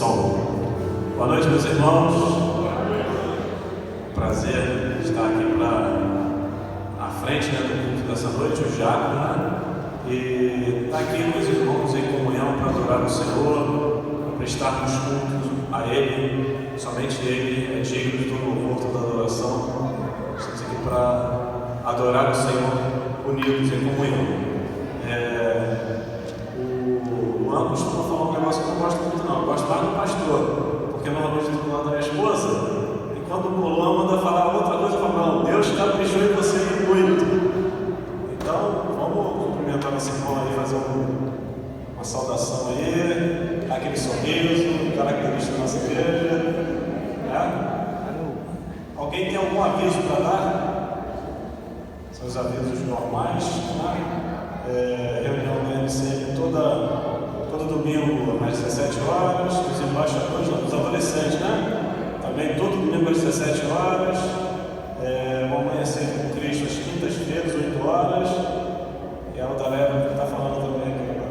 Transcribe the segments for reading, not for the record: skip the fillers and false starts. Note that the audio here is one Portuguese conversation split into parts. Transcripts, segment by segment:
Som. Boa noite, meus irmãos. Prazer estar aqui à frente do culto dessa noite, o Jaco, e estar aqui com os irmãos em comunhão para adorar o Senhor, para prestarmos cultos a Ele. Somente Ele é digno de todo louvor, toda adoração. Estamos aqui para adorar o Senhor unidos em comunhão. O Luan costuma falar um negócio que eu não gosto muito, não. Eu gosto mais do pastor, porque normalmente eu estou do lado da minha esposa, e quando o Luan manda falar outra coisa, eu falo: não, Deus caprichou em você muito. Então, vamos cumprimentar nosso irmão aí, fazer uma saudação aí, dar aquele sorriso, característico da nossa igreja. Alguém tem algum aviso para dar? São os avisos normais, reunião da MCM todo domingo às 17 horas, os embaixadores, os adolescentes, também todo domingo às 17 horas, o amanhecer com Cristo às quintas-feiras, 8 horas, e a Aldaleva que está falando também aqui agora.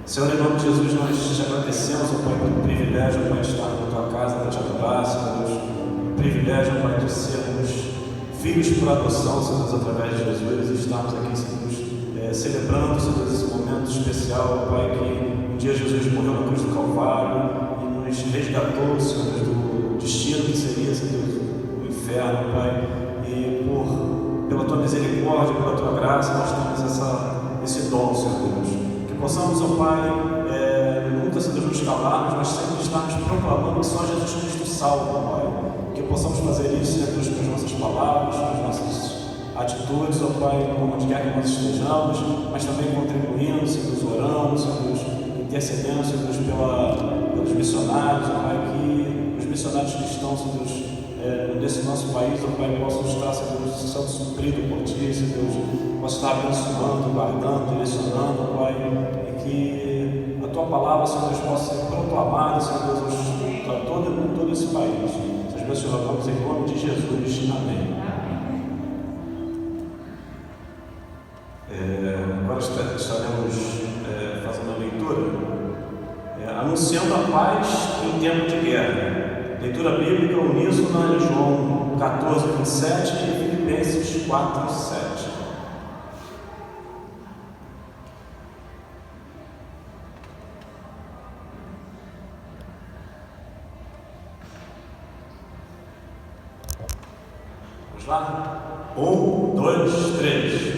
Senhor, em nome de Jesus, nós te agradecemos, ó Pai, pelo privilégio, Pai, de estar na tua casa para te adorar, Senhor Deus, o privilégio, Pai, de sermos filhos por adoção, Senhor Deus, através de Jesus, e estarmos aqui, Senhor Deus, celebrando, Senhor Deus, esse momento especial, ó Pai, que um dia Jesus morreu na cruz do Calvário e nos resgatou, Senhor Deus, do destino que seria, Senhor Deus, o inferno, Pai, e pela tua misericórdia, pela tua graça, nós temos esse dom, Senhor Deus. Possamos, ó Pai, nunca, Senhor Deus, nos calarmos, mas sempre estarmos proclamando que só Jesus Cristo salva, ó Pai. Que possamos fazer isso, Senhor Deus, com as nossas palavras, com as nossas atitudes, ó Pai, onde quer que nós estejamos, mas também contribuindo, Senhor Deus, orando, Senhor Deus, intercedendo, Senhor Deus, pelos missionários, ó Pai, que os missionários que estão, Senhor Deus, nesse nosso país, ó Pai, possam estar, Senhor Deus, sendo supridos por Ti, Senhor Deus, possam estar abençoando, guardando, direcionando, ó Pai, e que a Tua palavra, Senhor Deus, possa ser proclamada, Senhor Deus, para todo esse país. Senhor Deus, rogamos em nome de Jesus. Amém. Agora estaremos fazendo a leitura, anunciando a paz em tempo de guerra. Leitura bíblica uníssona em João 14, 27 e Filipenses 4, 7. Vamos lá? 1, 2, 3.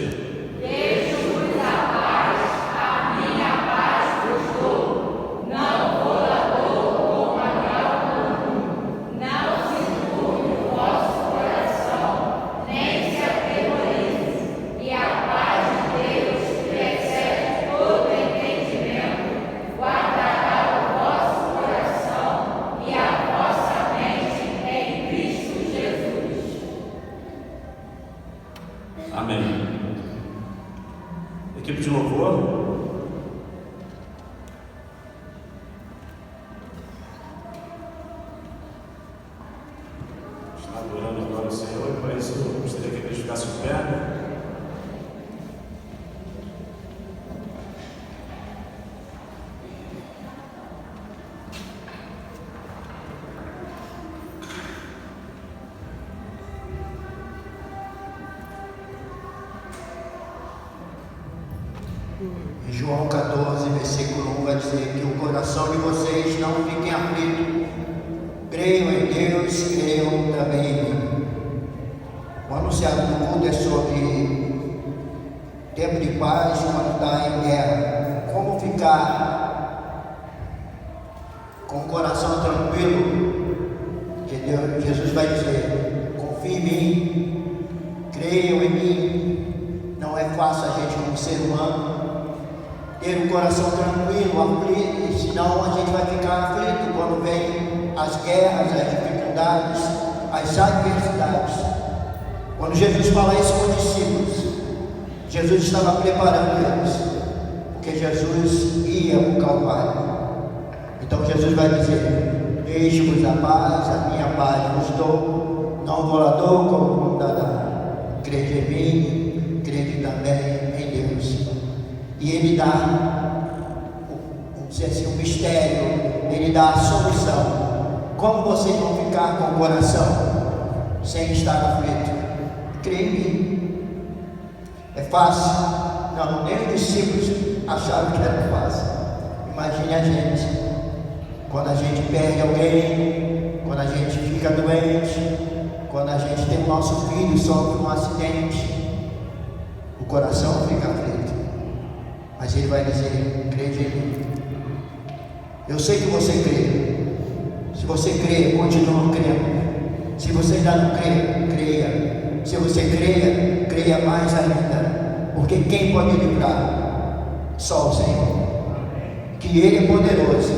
Amém. João 14, versículo 1 vai dizer que o coração de vocês não fiquem aflito. Creiam em Deus, creiam também em mim. O anunciado do mundo é sobre tempo de paz quando está em guerra. Como ficar com o coração tranquilo? Que Jesus vai dizer: confie em mim, creiam em mim. Não é fácil a gente, como ser humano, ter um coração tranquilo, aflito, senão a gente vai ficar aflito quando vem as guerras, as dificuldades, as adversidades. Quando Jesus fala isso com os discípulos, Jesus estava preparando eles, porque Jesus ia ao Calvário. Então Jesus vai dizer: deixe-vos a paz, a minha paz vos dou, não vou lá dou como o mundo dá. Crede em mim, crede também em Deus. E Ele dá, vamos dizer assim, um mistério, Ele dá a solução. Como vocês vão ficar com o coração sem estar aflito? Creia em mim. É fácil? Não, nem os discípulos acharam que era fácil. Imagine a gente, quando a gente perde alguém, quando a gente fica doente, quando a gente tem o nosso filho sofre um acidente, o coração fica aflito. Mas Ele vai dizer: crede em mim. Eu sei que você crê. Se você crê, continua crendo. Se você ainda não crê, creia. Se você creia, creia mais ainda. Porque quem pode livrar? Só o Senhor. Que Ele é poderoso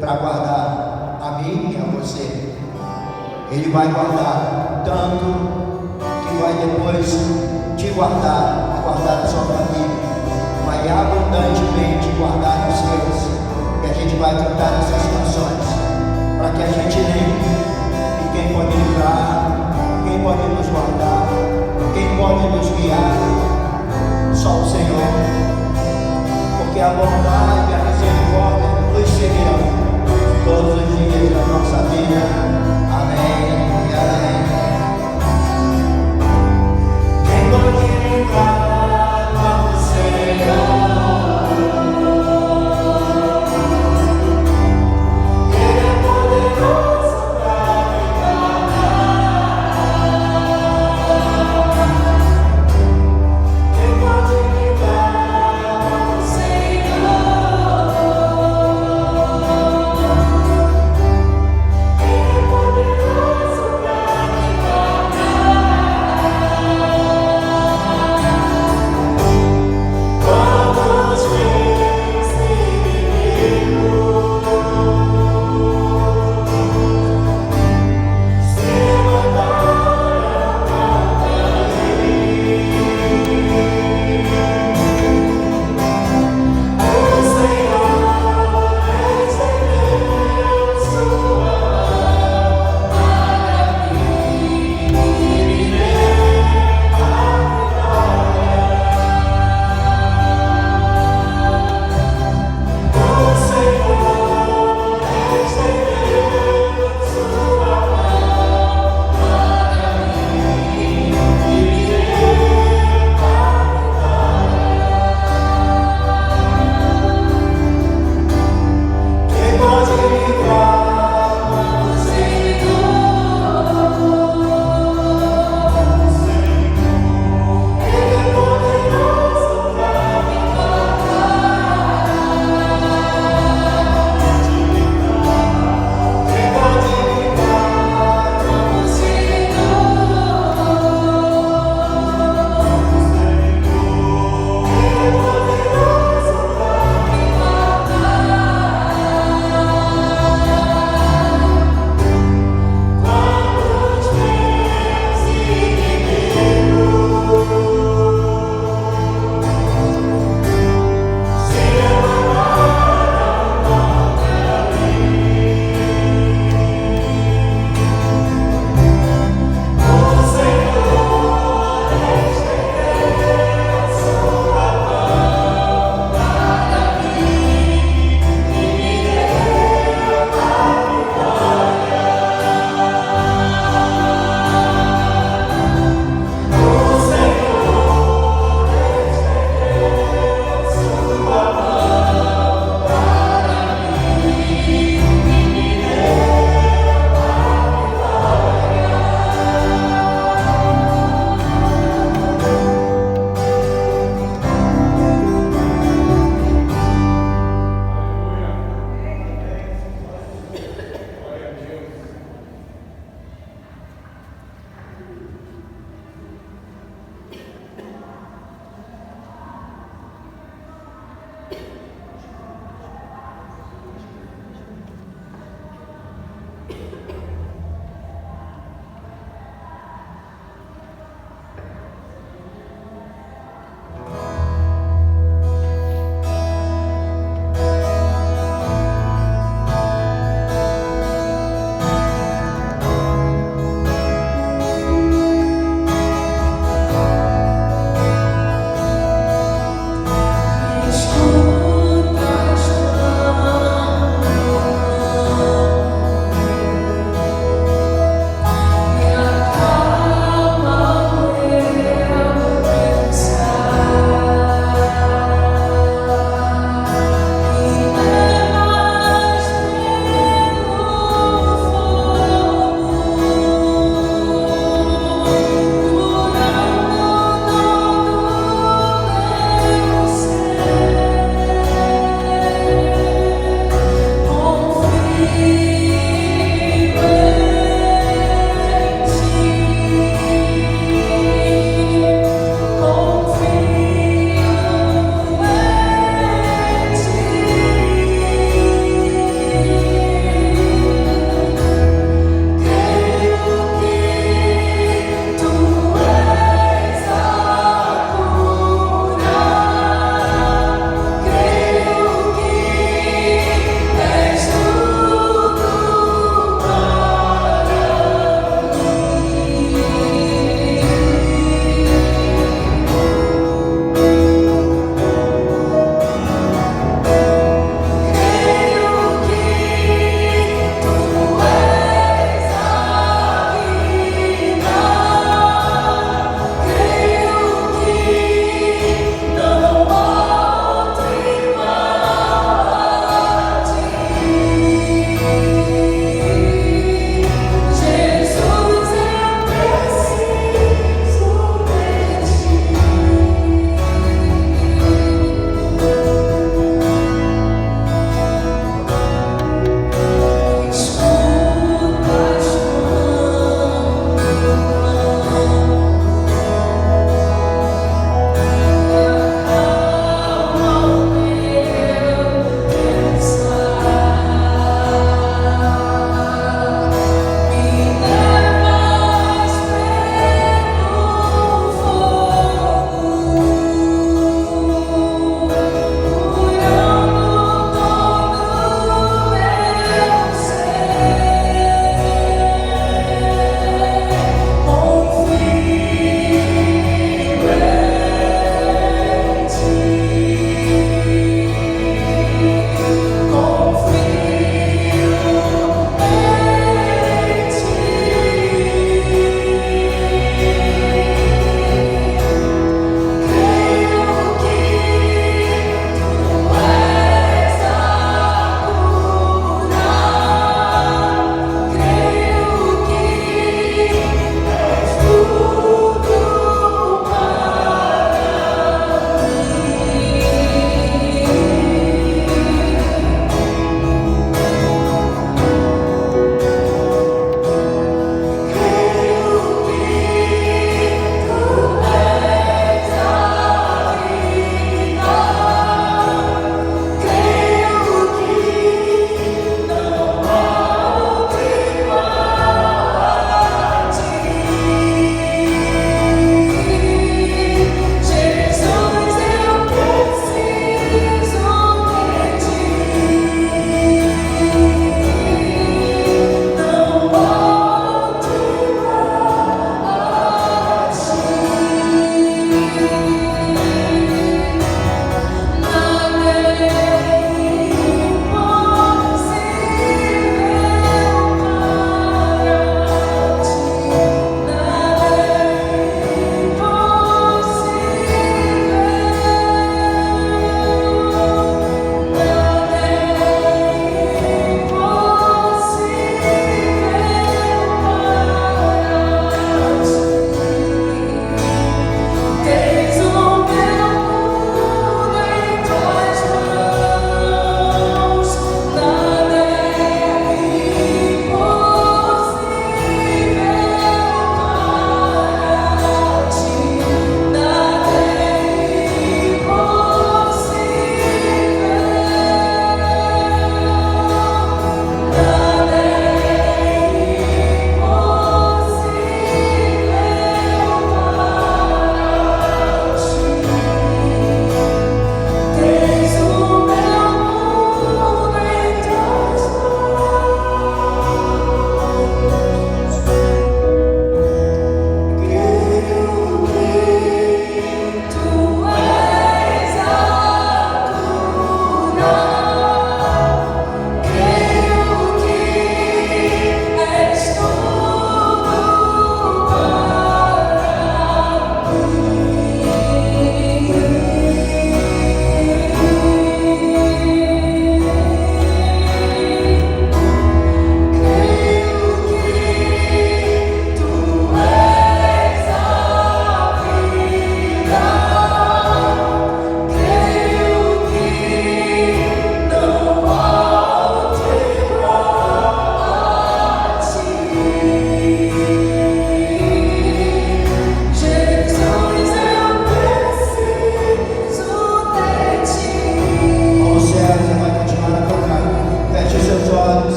para guardar a mim e a você. Ele vai guardar tanto que vai depois te guardar, guardar a sua família. Vai abundantemente guardar os seus. E a gente vai cantar essas canções para que a gente lembre de quem pode livrar, quem pode nos guardar, quem pode nos guiar. Só o Senhor. Porque a bondade e a misericórdia nos seguirão todos os dias da nossa vida. Amém e amém. Quem pode livrar como o Senhor? Ele é poderoso para livrar. Quem pode livrar como o Senhor?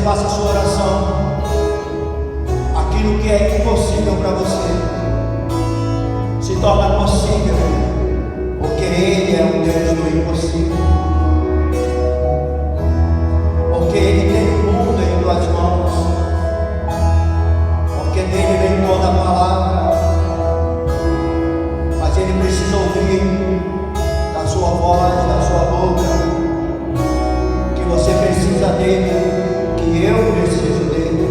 faça a sua oração. Aquilo que é impossível para você se torna possível, porque Ele é o Deus do impossível. Porque Ele tem o mundo em tuas mãos. Porque dele vem toda a palavra. Mas Ele precisa ouvir da sua voz, da sua boca, que você precisa dele, que eu preciso dele.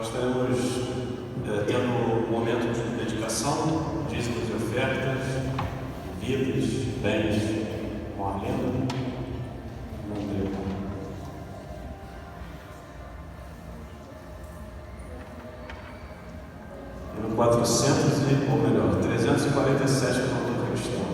estaremos tendo um momento de dedicação, dízimos e ofertas, vidas, bens, com a lenda. E no 347 do Doutor Cristão.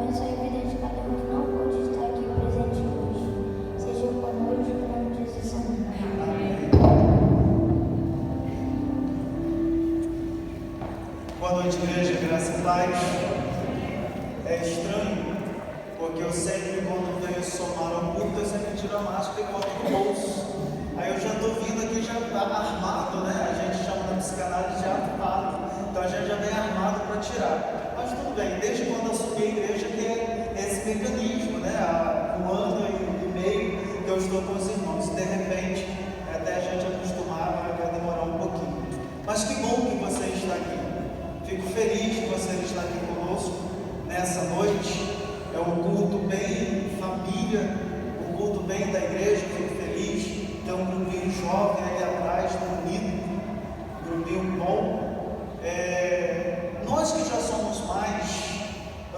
Abençoe a vida de cada um que não pôde estar aqui presente hoje. sempre, quando venho somar ao culto, eu sempre tiro a máscara e boto no bolso. Aí eu já estou vindo aqui já armado, né? A gente chama na psicanálise de armado. Então a gente já vem armado para tirar. Mas tudo bem, desde quando eu assumi a igreja que é esse mecanismo, né? Há 1 ano e meio que eu estou com os irmãos. De repente, até a gente acostumar, vai demorar um pouquinho. Mas que bom que você está aqui. Fico feliz de você estar aqui conosco nessa noite. É um culto bem família, um culto bem da igreja. Fico feliz. Tem um grupinho jovem ali atrás, bonito, um grupinho bom. Nós que já somos mais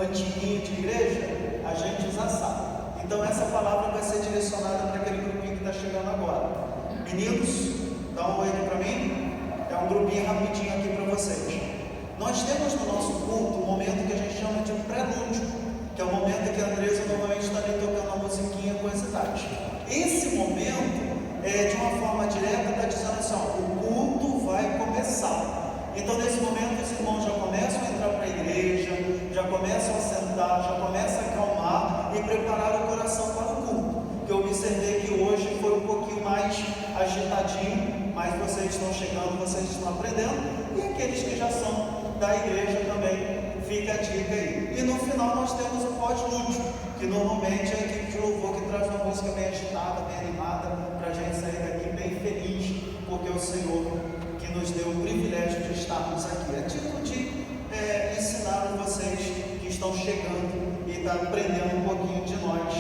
antiguinhos de igreja, a gente já sabe. Então essa palavra vai ser direcionada para aquele grupinho que está chegando agora. Meninos, dá um oi aqui para mim. É um grupinho rapidinho aqui para vocês. Nós temos no nosso culto um momento que a gente chama de prelúdio, que é o momento que a Andresa normalmente está ali tocando uma musiquinha com essa idade. Esse momento, de uma forma direta, está dizendo assim, ó, o culto vai começar. Então nesse momento os irmãos já começam a entrar para a igreja, já começam a sentar, já começam a acalmar e preparar o coração para o culto. Que eu observei que hoje foi um pouquinho mais agitadinho, mas vocês estão chegando, vocês estão aprendendo, e aqueles que já são da igreja também, fica a dica aí. E no final nós temos o pós-lúdio, que normalmente é a equipe de louvor que traz uma música bem agitada, bem animada, para a gente sair daqui bem feliz, porque é o Senhor que nos deu o privilégio de estarmos aqui. É tipo de ensinar vocês que estão chegando e está aprendendo um pouquinho de nós.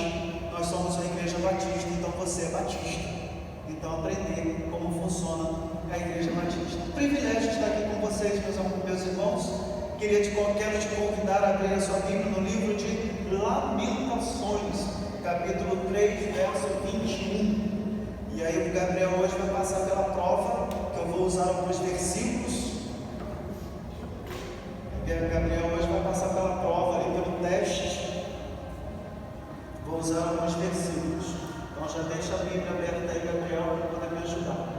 Nós somos a Igreja Batista, então você é batista. Então aprender como funciona a Igreja Batista. Privilégio estar aqui com vocês, meus irmãos. Quero te convidar a abrir a sua Bíblia no livro de Lamentações, capítulo 3, verso 21. E aí o Gabriel hoje vai passar pela prova, que eu vou usar alguns versículos. O Gabriel hoje vai passar pela prova ali, pelo teste. Vou usar alguns versículos. Então já deixa a Bíblia aberta aí, Gabriel, para poder me ajudar.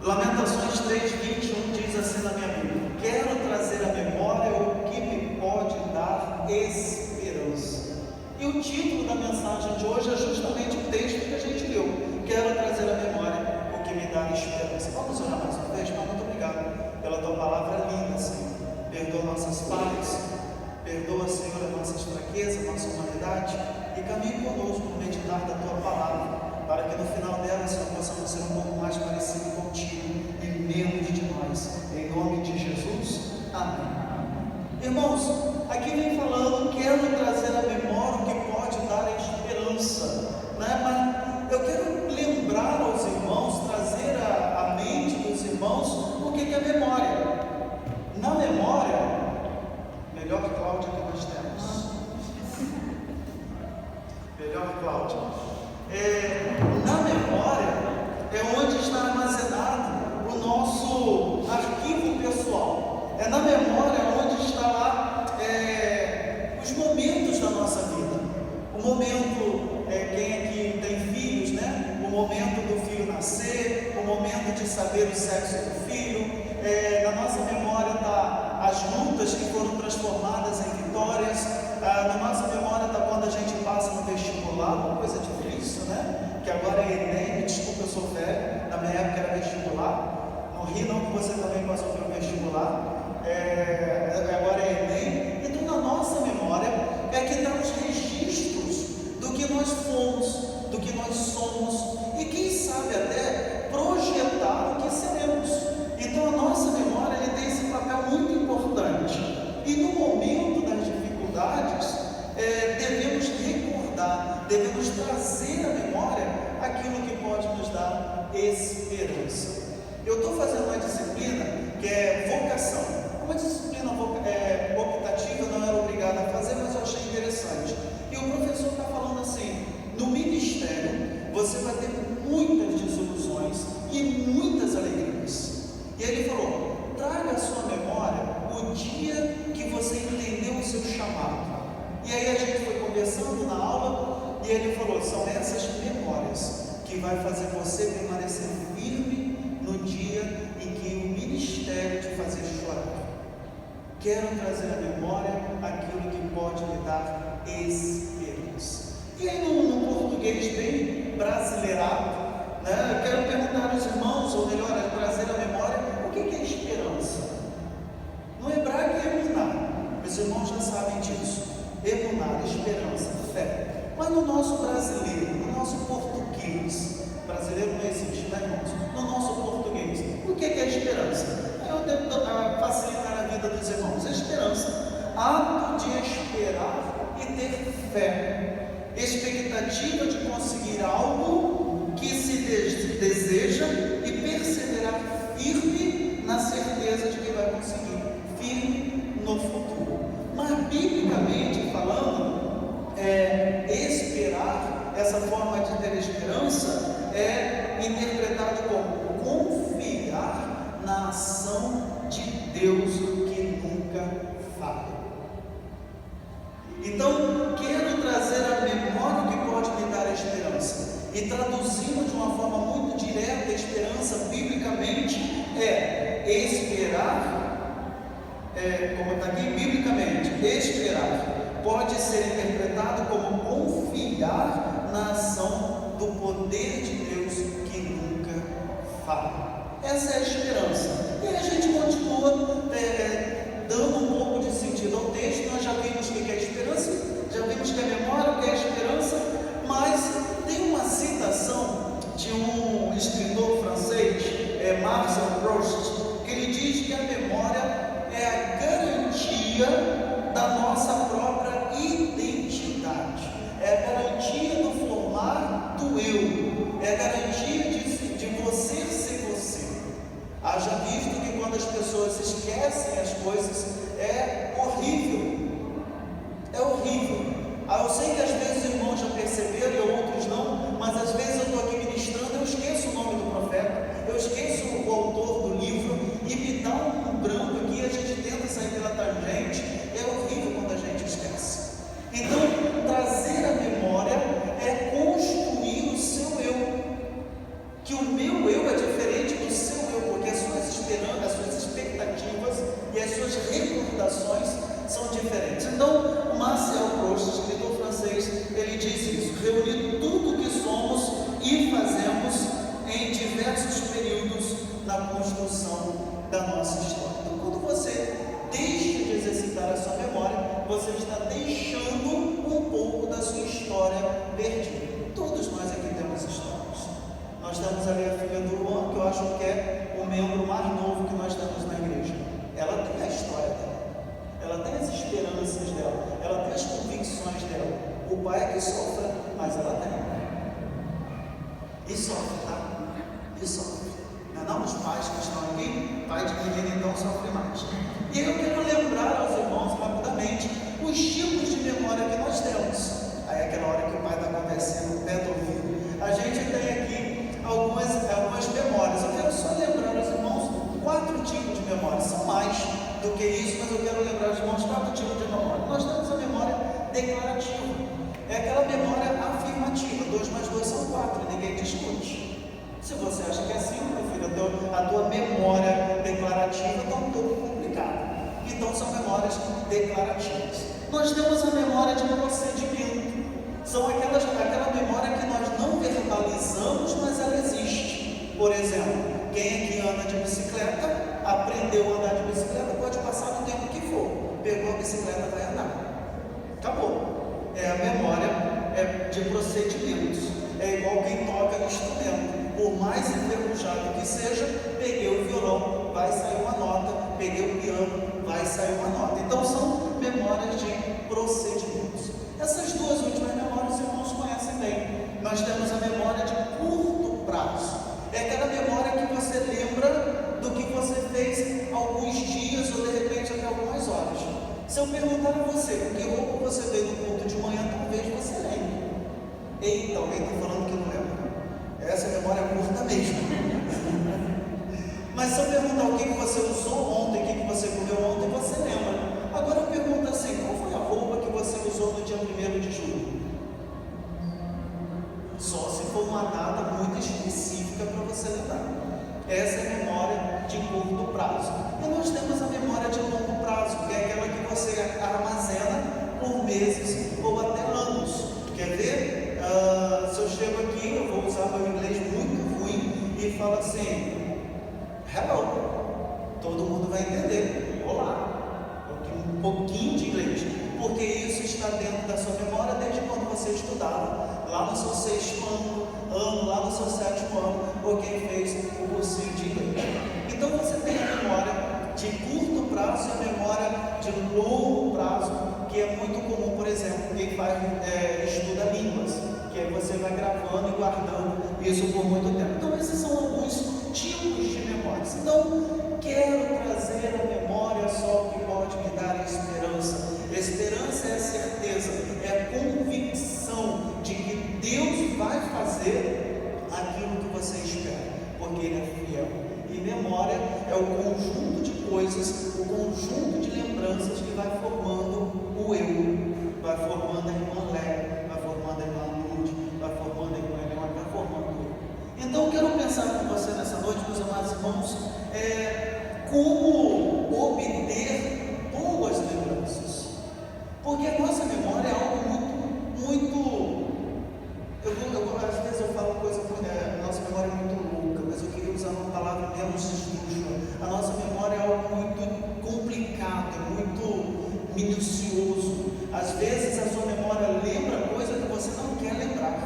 Lamentações 3:21 diz assim na minha Bíblia: quero trazer à memória o que me pode dar esperança. E o título da mensagem de hoje é justamente o texto que a gente leu. Quero trazer à memória o que me dá esperança. Vamos orar mais uma vez? Pai, muito obrigado pela tua palavra linda, Senhor. Perdoa nossas falhas, perdoa, Senhor, as nossas fraquezas, nossa humanidade, e caminhe conosco no meditar da tua palavra, para que no final dela, Senhor, possamos ser um pouco mais parecido contigo e menos de nós. Em nome de Jesus, amém. Irmãos, aqui vem falando, quero trazer à memória o que pode dar esperança, né? Mas eu quero lembrar aos irmãos, trazer à mente dos irmãos o que é memória. Na memória, melhor Cláudia que nós temos. Melhor Cláudia. Na memória é onde está armazenado o nosso arquivo pessoal. É na memória onde está lá os momentos da nossa vida. O momento, quem aqui tem filhos, né? O momento do filho nascer, o momento de saber o sexo do filho. Na nossa memória está as lutas que foram transformadas em vitórias. Na nossa memória está quando a gente passa no vestibular, uma coisa difícil, né? Que agora é Enem, desculpa, eu sou velho, na minha época era vestibular. Não ri não que você também passou pelo vestibular. Agora é Enem. Então na nossa memória é que estão os registros do que nós fomos, do que nós somos, e quem sabe até projetar o que seremos. Então a nossa memória tem esse papel muito importante. E no momento das dificuldades, devemos recordar, devemos trazer à memória aquilo que pode nos dar esperança. Eu estou fazendo uma disciplina que é vocação. Uma disciplina optativa, não era obrigado a fazer, mas eu achei interessante. E o professor está falando assim: no ministério você vai ter muitas desilusões e muitas alegrias. E ele falou: traga à sua memória o dia que você entendeu o seu chamado. E aí a gente foi conversando na aula e ele falou: são essas memórias que vai fazer você permanecer firme no dia em que o ministério te fazer chorar. Quero trazer à memória aquilo que pode me dar esperança. E aí no português bem brasileirado, né, eu quero perguntar aos irmãos, ou melhor, trazer à memória, o que é esperança? No hebraico é emuná, os irmãos já sabem disso. Emuná, esperança, fé. Mas no nosso brasileiro, no nosso português, brasileiro não existe, né, irmãos? No nosso português, o que é esperança? Eu tento facilitar a vida dos irmãos. A esperança, ato de esperar e ter fé, expectativa de conseguir algo que se deseja e perseverar firme na certeza de que vai conseguir, firme no futuro. Mas biblicamente falando, esperar, essa forma de ter esperança, é interpretado como confiar na ação de Deus que nunca falha. Então, quero trazer à memória o que pode me dar a esperança. E traduzindo de uma forma muito direta, a esperança biblicamente é esperar, como está aqui, biblicamente, esperar pode ser interpretado como confiar na ação do poder de Deus que nunca falha. Essa é a esperança. E a gente continua dando um pouco de sentido ao texto. Nós já vimos o que é esperança, já vimos que a memória, o que é esperança, mas tem uma citação de um escritor francês, Marcel Proust, que ele diz que a memória é a garantia da nossa própria identidade, é a garantia do formar do eu, é a garantia de você ser você. Haja visto que quando as pessoas esquecem as coisas, é horrível, é horrível. Eu sei que às vezes os irmãos já perceberam e outros não, mas às vezes eu estou aqui ministrando, eu esqueço o nome do profeta, eu esqueço o autor do livro e me dá um branco aqui, a gente tenta sair pela tangente. É horrível quando a gente esquece. Então, trazer a memória é construir o seu eu, que o meu eu é diferente do seu eu, porque as suas esperanças, as suas expectativas e as suas recordações são diferentes. Então, o Marcel Proust, escritor francês, ele diz isso: reunir tudo o que somos e fazemos em diversos períodos na construção da nossa história. Então, quando você deixa de exercitar a sua memória, você está deixando um pouco da sua história perdida. Todos nós aqui temos histórias. Nós temos ali a filha do Luan, que eu acho que é o membro mais novo que nós temos na igreja. Ela tem a história dela, ela tem as esperanças dela, ela tem as convicções dela. O pai é que sofre, mas ela tem. E sofre, tá? E sofre. Não, os pais que estão aqui, pai de menino então sofre mais. E eu quero lembrar aos irmãos rapidamente os tipos de memória que nós temos. Aí aquela hora que o pai está conversando, pé do ouvido, a gente tem aqui algumas memórias. Eu quero só lembrar aos irmãos 4 tipos de memória. São mais do que isso, mas eu quero lembrar aos irmãos 4 tipos de memória. Nós temos a memória declarativa. É aquela memória afirmativa. 2 mais 2 são 4, ninguém discute. Se você acha que é assim, meu filho, a tua memória declarativa está um pouco complicada. Então são memórias declarativas. Nós temos a memória de procedimento. São aquela memória que nós não verbalizamos, mas ela existe. Por exemplo, quem aqui anda de bicicleta, aprendeu a andar de bicicleta, pode passar no tempo que for. Pegou a bicicleta, vai andar. Acabou. É a memória de procedimentos. É igual quem toca instrumento. Por mais enferrujado que seja, peguei o violão, vai sair uma nota, peguei o piano, vai sair uma nota. Então são memórias de procedimentos. Essas 2 últimas memórias os irmãos conhecem bem. Nós temos a memória de curto prazo. É aquela memória que você lembra do que você fez alguns dias ou de repente até algumas horas. Se eu perguntar a você com que roupa você veio no culto de manhã, talvez você lembre. Eita, alguém está falando que não lembra. Essa memória é curta mesmo. Mas se eu perguntar o que você usou ontem, o que você comeu ontem, você lembra. Agora eu pergunto assim: qual foi a roupa que você usou no dia 1º de julho? Só se for uma data muito específica para você lembrar. Essa é a memória de curto prazo. E nós temos a memória de longo prazo, que é fala assim, hello, todo mundo vai entender, olá, um pouquinho de inglês, porque isso está dentro da sua memória desde quando você estudava, lá no seu 6º ano, lá no seu 7º ano, ou quem fez o cursinho de inglês. Então você tem a memória de curto prazo e a memória de longo prazo, que é muito comum, por exemplo, quem estuda línguas, que aí você vai gravando e guardando isso por muito tempo. Então esses são alguns tipos de memórias. Então quero trazer a memória só o que pode me dar esperança. Esperança é a certeza, é a convicção de que Deus vai fazer aquilo que você espera, porque Ele é fiel. E memória é o conjunto de coisas, o conjunto de lembranças que vai formando o eu, vai formando a irmã Léa, vai formando a irmã Lúcia, vai formando a irmã Eleonora, vai formando o eu. Então eu quero pensar com você nessa noite, meus amados irmãos, como obter boas lembranças. Porque a nossa memória é algo muito às vezes eu falo coisa, a nossa memória é muito louca, mas eu queria usar uma palavra menos esdrúxula. A nossa memória é algo muito complicado, muito minucioso. Às vezes a sua memória lembra coisa que você não quer lembrar.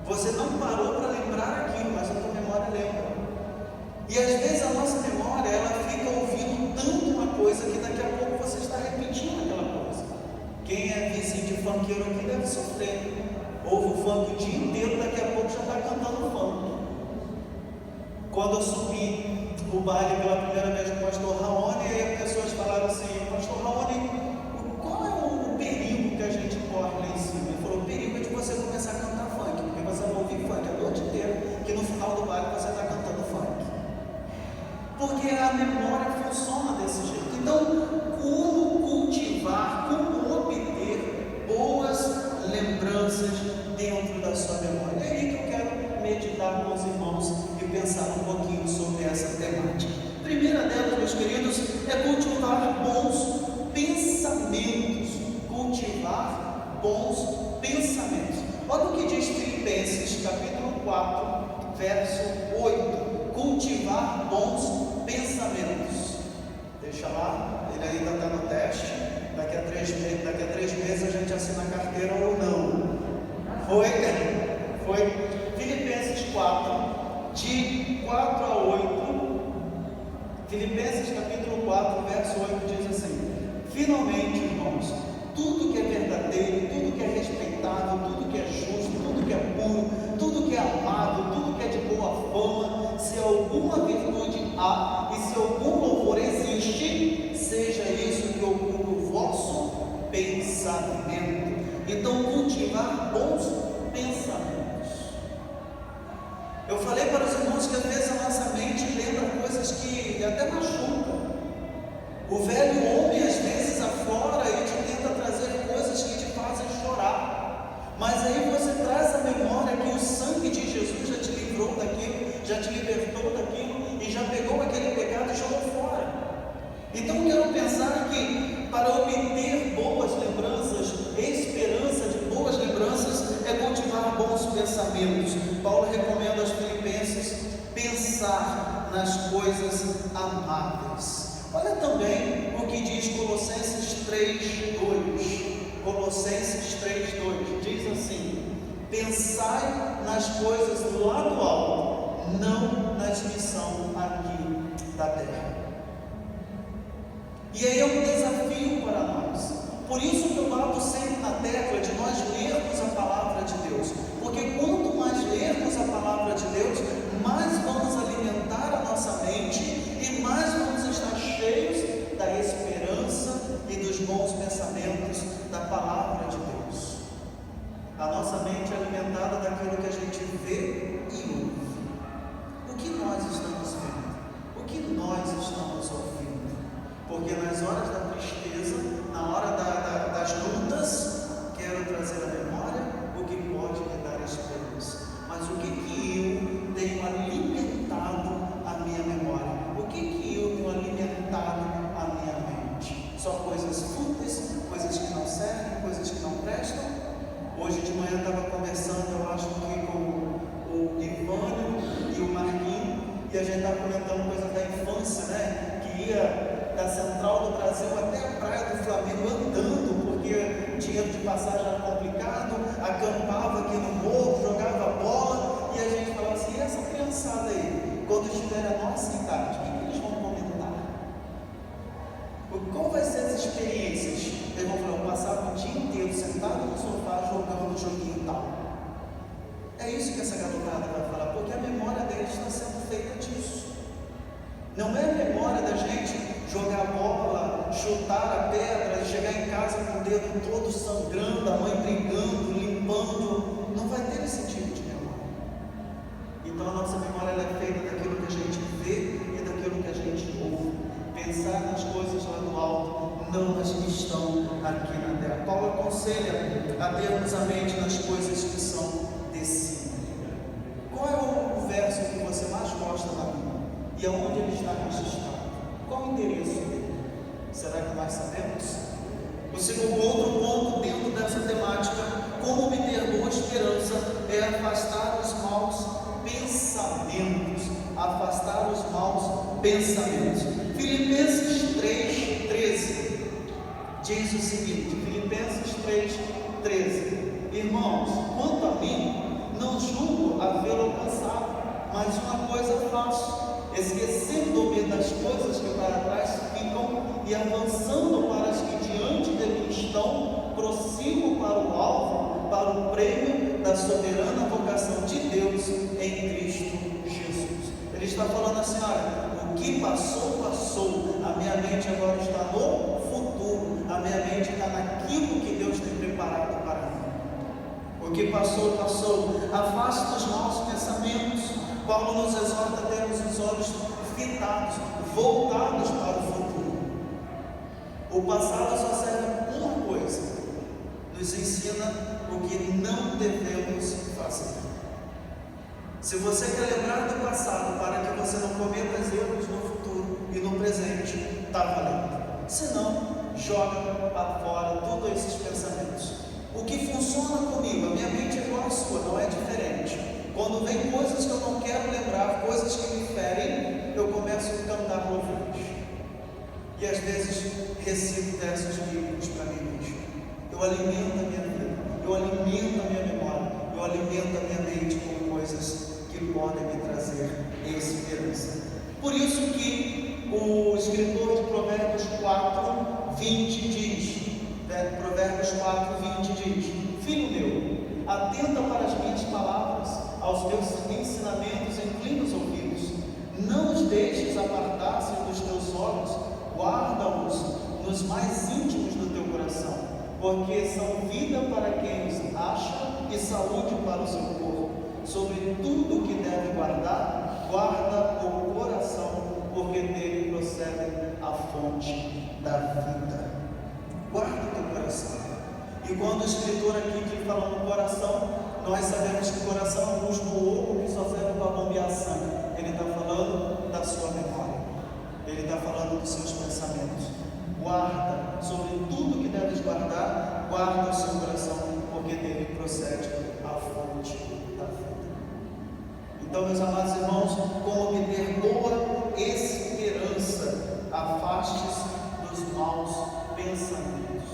Você não parou para lembrar aquilo, mas a sua memória lembra. E às vezes a nossa memória, ela fica ouvindo tanto uma coisa que daqui a pouco você está repetindo aquela coisa. Quem é vizinho de funkeiro aqui deve sofrer. Ouve o funk o dia inteiro, daqui a pouco já está cantando funk. Quando eu subi o baile pela primeira vez com o pastor Raoni, aí as pessoas falaram assim, pastor Raoni, qual é o perigo que a gente corre lá em cima? Ele falou, o perigo é de você começar a cantar funk, porque você vai ouvir funk a noite inteira, que no final do baile você está cantando funk. Porque a memória funciona desse jeito. Então, como cultivar, como obter boas lembranças dentro da sua memória? É aí que eu quero meditar com os irmãos e pensar um pouquinho sobre essa temática. A primeira delas, meus queridos, é cultivar bons pensamentos. Cultivar bons pensamentos. Olha o que diz Filipenses, capítulo 4, verso 8. Cultivar bons pensamentos. Deixa lá, ele ainda está no teste. Daqui a 3 meses a gente assina a carteira ou não. Foi. Filipenses 4, de 4 a 8. Filipenses capítulo 4, verso 8 diz assim: finalmente, irmãos, tudo que é verdadeiro, tudo que é respeitável, tudo que é justo, tudo que é puro, tudo que é amado, tudo que é de boa fama, se alguma virtude há e se algum louvor existe, seja isso que ocupe o vosso pensamento. Então, cultivar bons pensamentos. Eu falei para os irmãos que às vezes a nossa mente lembra coisas que até machucam. O velho homem às vezes aflora e te tenta trazer coisas que te fazem chorar. Mas aí você traz a memória que o sangue de Jesus já te livrou daquilo, já te libertou daquilo e já pegou aquele pecado e jogou fora. Então eu quero pensar que para obter boas lembranças, esperança de boas lembranças, é cultivar bons pensamentos. Paulo recomenda aos Filipenses pensar nas coisas amáveis. Olha também o que diz Colossenses 3:2. Colossenses 3:2 diz assim: pensai nas coisas lá do alto, não nas que são aqui da terra. E aí é um desafio para nós. Por isso que eu bato sempre na tecla de nós lermos a palavra de Deus. Porque quanto mais lermos a palavra de Deus, mais vamos alimentar a nossa mente e mais vamos estar cheios da esperança e dos bons pensamentos da palavra de Deus. A nossa mente é alimentada daquilo que a gente vê e ouve. O que nós estamos vendo? O que nós estamos ouvindo? Porque nas horas da tristeza, na hora das lutas, quero trazer à memória o que pode me dar esperança. Mas o que eu tenho alimentado a minha memória? O que eu tenho alimentado a minha mente? Só coisas fúteis, coisas que não servem, coisas que não prestam? Hoje de manhã eu estava conversando, eu acho que com o Ivânio e o Marquinhos, fazia até a praia do Flamengo andando, porque dinheiro de passagem era complicado, acampava aqui no morro, jogava bola, e a gente falava assim, e essa criançada aí, quando estiver a nossa idade, o que eles vão comentar? Qual vai ser as experiências? Eles vão falar, eu passava o dia inteiro sentado no sofá jogando joguinho e tal. É isso que essa garotada vai falar, porque a memória deles está sendo feita disso. Não é a memória da gente jogar bola, chutar a pedra, chegar em casa com o dedo todo sangrando, a mãe brigando, limpando. Não vai ter esse tipo de memória. Então a nossa memória ela é feita daquilo que a gente vê e daquilo que a gente ouve. Pensar nas coisas lá do alto, não nas que estão aqui na terra. Paulo aconselha a termos a mente nas coisas que são de cima. Qual é o verso que você mais gosta da Bíblia? E aonde ele está registrado? Qual o endereço dele? Será que nós sabemos? O segundo outro ponto dentro dessa temática, como obter boa esperança, é afastar os maus pensamentos. Afastar os maus pensamentos. Filipenses 3,13 diz o seguinte, Filipenses 3,13: Irmãos, quanto a mim, não julgo havê-lo alcançado, mas uma coisa faço, esquecendo-me das coisas que para trás ficam e avançando para as que diante de mim estão, prossigo para o alvo, para o prêmio da soberana vocação de Deus em Cristo Jesus. Ele está falando assim, olha, o que passou, passou, a minha mente agora está no futuro, a minha mente está naquilo que Deus tem preparado para mim. O que passou, passou. Afasta os maus pensamentos. Paulo nos exorta a termos os olhos fitados, voltados para o futuro. O passado só serve para uma coisa: nos ensina o que não devemos fazer. Se você quer lembrar do passado para que você não cometa erros no futuro e no presente, está valendo. Se não, joga para fora todos esses pensamentos. O que funciona comigo, a minha mente é igual a sua, não é diferente. Quando vem coisas que eu não quero lembrar, coisas que me ferem, eu começo a cantar louvores. E às vezes recito versos bíblicos para mim mesmo. Eu alimento a minha vida, eu alimento a minha memória, eu alimento a minha mente com coisas que podem me trazer esperança. Por isso que o escritor de Provérbios 4:20 diz, Provérbios 4:20 diz: Filho meu, atenta para as minhas palavras, aos teus ensinamentos inclina os ouvidos, não os deixes apartar-se dos teus olhos, guarda-os nos mais íntimos do teu coração, porque são vida para quem os acha e saúde para o seu corpo. Sobre tudo que deve guardar, guarda o coração, porque dele procede a fonte da vida. Guarda o teu coração. E quando o escritor aqui fala no coração, nós sabemos que o coração é um músculo oco que só serve para bombear sangue. Ele está falando da sua memória, ele está falando dos seus pensamentos. Guarda, sobre tudo que deves guardar, guarda o seu coração, porque dele procede a fonte da vida. Então, meus amados irmãos, como obter boa esperança, afaste-se dos maus pensamentos.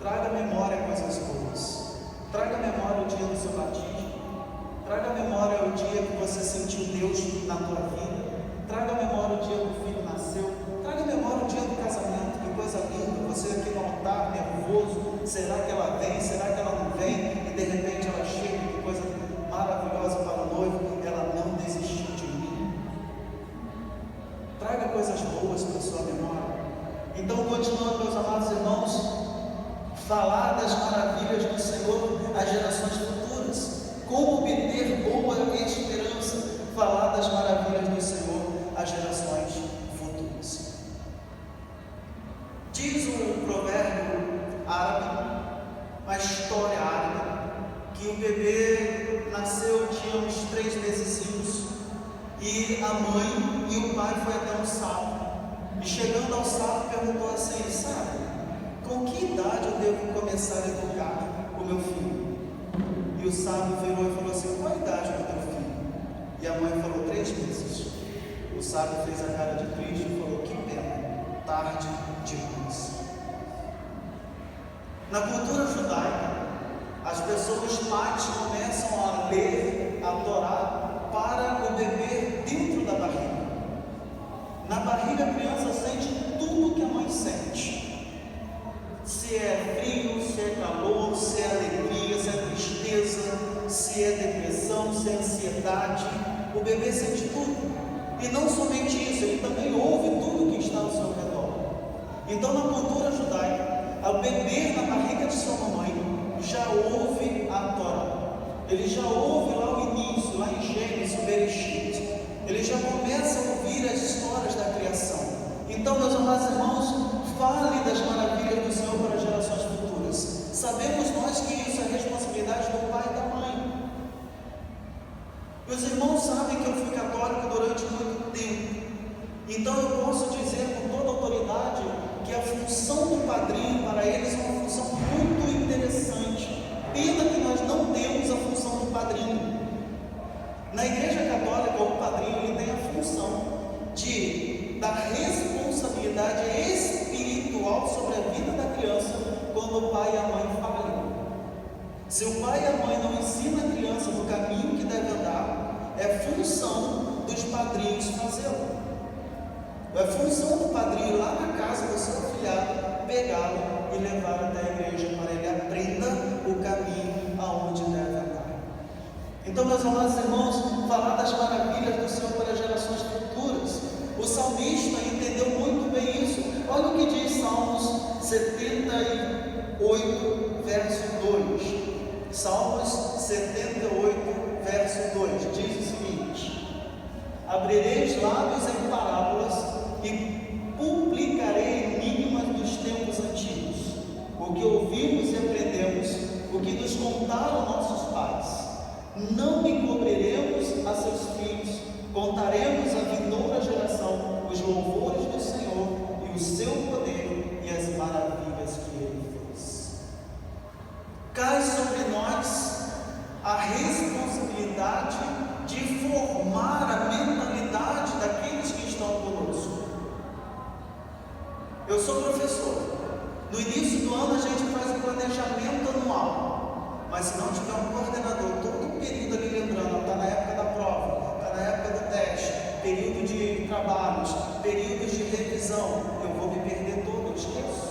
Traga à memória coisas boas. Traga à memória o dia do seu batismo. Traga à memória o dia que você sentiu Deus na tua vida. Traga à memória o dia que o filho nasceu. Traga à memória o dia do casamento. Que coisa linda. Você aqui no altar, nervoso. Será que ela vem? Será que ela não vem? E de repente ela chega. Que coisa maravilhosa para o noivo. Ela não desistiu de mim. Traga coisas boas para a sua memória. Então, continuando, meus amados irmãos, falar das maravilhas do Senhor às gerações futuras. Como obter boa esperança? Falar das maravilhas do Senhor às gerações futuras. Diz o provérbio árabe, uma história árabe, que o bebê nasceu, tinha uns 3 mesezinhos, e a mãe e o pai foi até um sábio. E chegando ao sábio, perguntou assim: sabe, com que idade eu devo começar a educar o meu filho? E o sábio virou e falou assim: qual a idade do teu filho? E a mãe falou: 3 meses. O sábio fez a cara de triste e falou: que pena, tarde Na cultura judaica, as pessoas, pais, começam a ler a Torá para o bebê dentro da barriga. Na barriga a criança sente tudo que a mãe sente. Se é frio, se é calor, se é alegria, se é tristeza, se é depressão, se é ansiedade, o bebê sente tudo. E não somente isso, ele também ouve tudo que está ao seu redor. Então, na cultura judaica, o bebê na barriga de sua mamãe já ouve a Torá. Ele já ouve lá o início, lá em Gênesis, o Bereshit. Ele já começa a ouvir as histórias da criação. Então, meus amados irmãos, fale das maravilhas do Senhor para gerações futuras. Sabemos nós que isso é responsabilidade do pai e da mãe. Meus irmãos sabem que eu fui católico durante muito tempo. Então eu posso dizer com toda autoridade que a função do padrinho para eles é uma função muito interessante. Pena que nós não temos a função do padrinho. Na Igreja Católica, o padrinho ele tem a função da responsabilidade espiritual sobre a vida da criança quando o pai e a mãe falham. Se o pai e a mãe não ensinam a criança no caminho que deve andar, é função dos padrinhos fazê-lo. É função do padrinho ir lá na casa do seu afilhado, pegá-lo e levar até a igreja para ele aprenda o caminho aonde deve andar. Então, meus amados irmãos, falar das maravilhas do Senhor para gerações futuras. O salmista entendeu muito bem isso. Olha o que diz Salmos 78, verso 2. Salmos 78, verso 2, diz o seguinte: abrireis lábios em parábolas e publicarei enigmas dos tempos antigos, o que ouvimos e aprendemos, o que nos contaram nossos pais. Não encobriremos a seus filhos, contaremos à vindoura geração os louvores do Senhor e o seu poder e as maravilhas que ele fez. Cai sobre nós a responsabilidade de formar a mentalidade daqueles que estão conosco. Eu sou professor. No início do ano a gente faz um planejamento anual, mas se não tiver um coordenador todo o período ali lembrando, está na época da prova, está na época do teste, período de trabalhos, períodos de revisão, eu vou me perder todo, eu esqueço.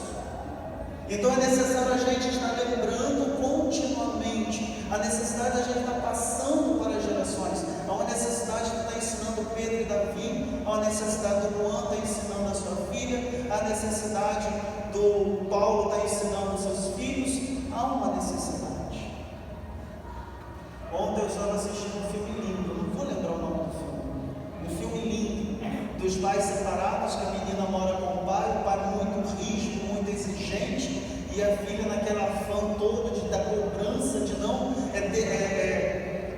Então é necessário a gente estar lembrando continuamente, a necessidade de a gente estar passando para as gerações. Há uma necessidade de estar ensinando Pedro e Davi, há uma necessidade do Luan estar ensinando a sua filha, há a necessidade do Paulo estar ensinando os seus filhos, há uma necessidade. Ontem eu estava assistindo um filme lindo, não vou lembrar o nome do filme, um filme lindo, dos pais separados, que a menina mora com o pai muito rígido, muito exigente, e a filha naquele afã todo da cobrança, de não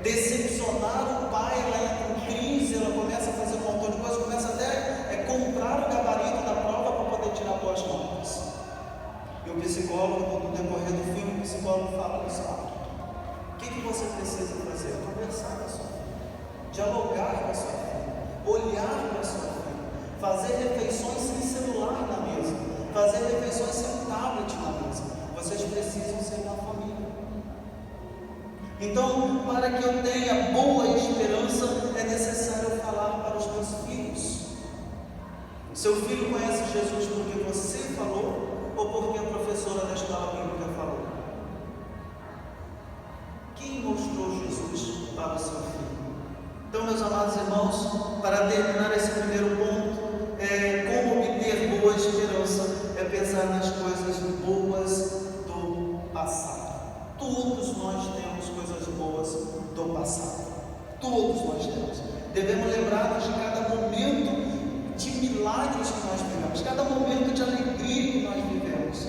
decepcionar o pai, ela entra em crise, ela começa a fazer um montão de coisas, começa até comprar o gabarito da prova para poder tirar boas notas. E o psicólogo, no decorrer do filme, o psicólogo fala assim: o que você precisa fazer? Conversar com a sua filha, dialogar com a sua filha, olhar para a sua filha, fazer refeições sem celular na mesa, fazer refeições sem tablet na mesa. Vocês precisam ser uma família. Então, para que eu tenha boa esperança, é necessário falar para os meus filhos. Seu filho conhece Jesus porque você falou ou porque a professora da escola bíblica falou? Quem mostrou Jesus para o seu filho? Então, meus amados irmãos, para terminar esse primeiro ponto, como obter boa esperança, é pensar nas coisas boas do passado. Todos nós temos coisas boas do passado. Todos nós temos. Devemos lembrar-nos de cada momento de milagres que nós vivemos, cada momento de alegria que nós vivemos.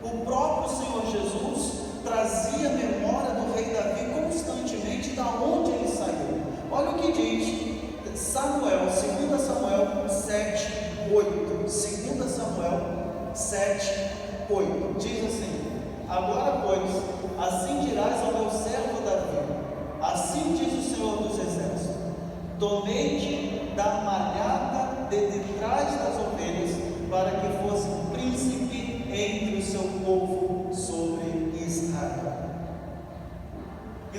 O próprio Senhor Jesus trazia a memória do rei Davi constantemente da onde ele saiu. Olha o que diz Samuel, 2 Samuel 7, 8. 2 Samuel 7, 8. Diz assim: agora, pois, assim dirás ao meu servo Davi, assim diz o Senhor dos Exércitos: tomei-te da malhada de detrás das ovelhas, para que fosse príncipe entre o seu povo.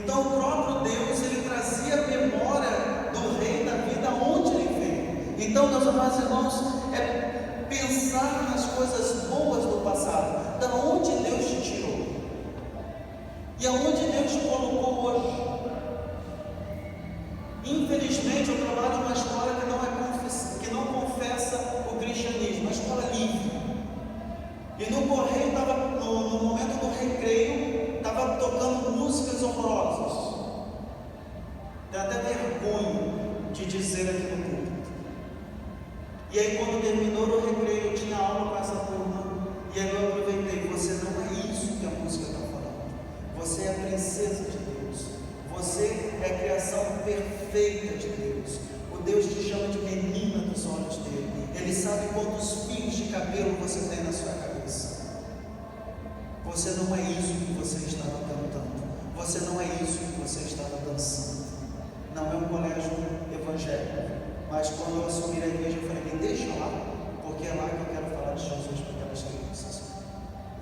Então o próprio Deus, ele trazia a memória do rei Davi, da onde ele veio. Então, meus amados irmãos, é pensar nas coisas boas do passado, da onde Deus te tirou e aonde Deus te colocou hoje. Infelizmente, eu trabalho numa escola que não confessa o cristianismo, uma escola livre. E no correio, no momento do recreio, estava tocando músicas horrorosas. Tenho até vergonha de dizer aqui no púlpito. E aí, quando terminou o recreio, eu tinha aula com essa turma. E aí eu aproveitei: você não é isso que a música está falando. Você é a princesa de Deus. Você é a criação perfeita de Deus. O Deus te chama de menina dos olhos dele. Ele sabe quantos fios de cabelo você tem na sua cabeça. Você não é isso que você estava cantando. Você não é isso que você estava dançando. Não é um colégio evangélico. Mas quando eu assumi a igreja, eu falei: me deixa lá, porque é lá que eu quero falar de Jesus para aquelas crianças.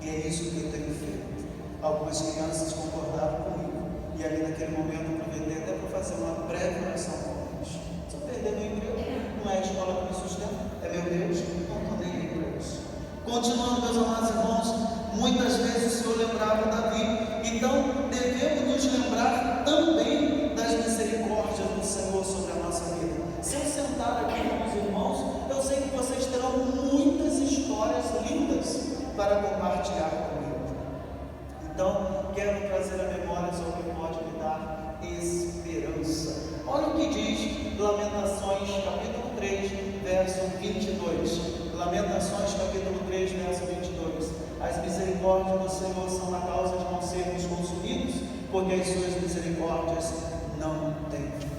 E é isso que eu tenho feito. Algumas crianças concordaram comigo. E ali naquele momento eu aproveitei até para fazer uma breve oração com eles. Se eu perder meu emprego, não é a escola que me sustenta, é meu Deus, não estou nem aí para isso. Continuando, meus amados irmãos, muitas vezes o Senhor lembrava Davi. Então devemos nos lembrar também das misericórdias do Senhor sobre a nossa vida. Se eu sentar aqui com os irmãos, eu sei que vocês terão muitas histórias lindas para compartilhar comigo. Então, quero trazer a memória sobre o que pode me dar esperança. Olha o que diz Lamentações, capítulo 3, verso 22. Lamentações, capítulo 3, verso 22. As misericórdias do Senhor são a causa de não sermos consumidos, porque as suas misericórdias não têm fim.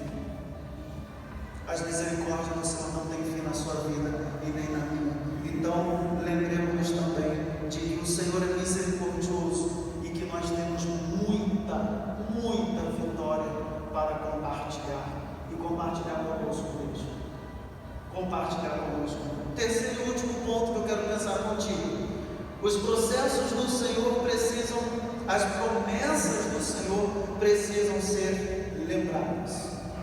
As misericórdias do Senhor não têm fim na sua vida e nem na minha. Então, lembremos também de que o Senhor é misericordioso e que nós temos muita vitória para compartilhar e compartilhar conosco mesmo. Compartilhar conosco. Terceiro e último ponto que eu quero pensar contigo: os processos do Senhor precisam, as promessas do Senhor precisam ser lembradas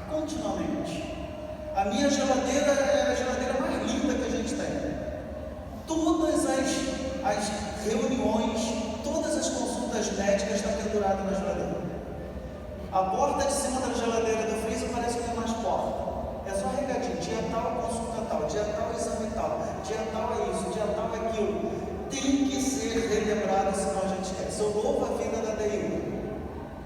continuamente. A minha geladeira é a geladeira mais linda que a gente tem. Todas as reuniões, todas as consultas médicas estão penduradas na geladeira. A porta de cima da geladeira do freezer parece que tem mais porta. É só recadinho: dia tal, consulta tal, dia tal, exame tal, dia tal é isso, dia tal é aquilo. Tem que ser relembrado, senão a gente esquece. Eu louvo a vida da Deilma,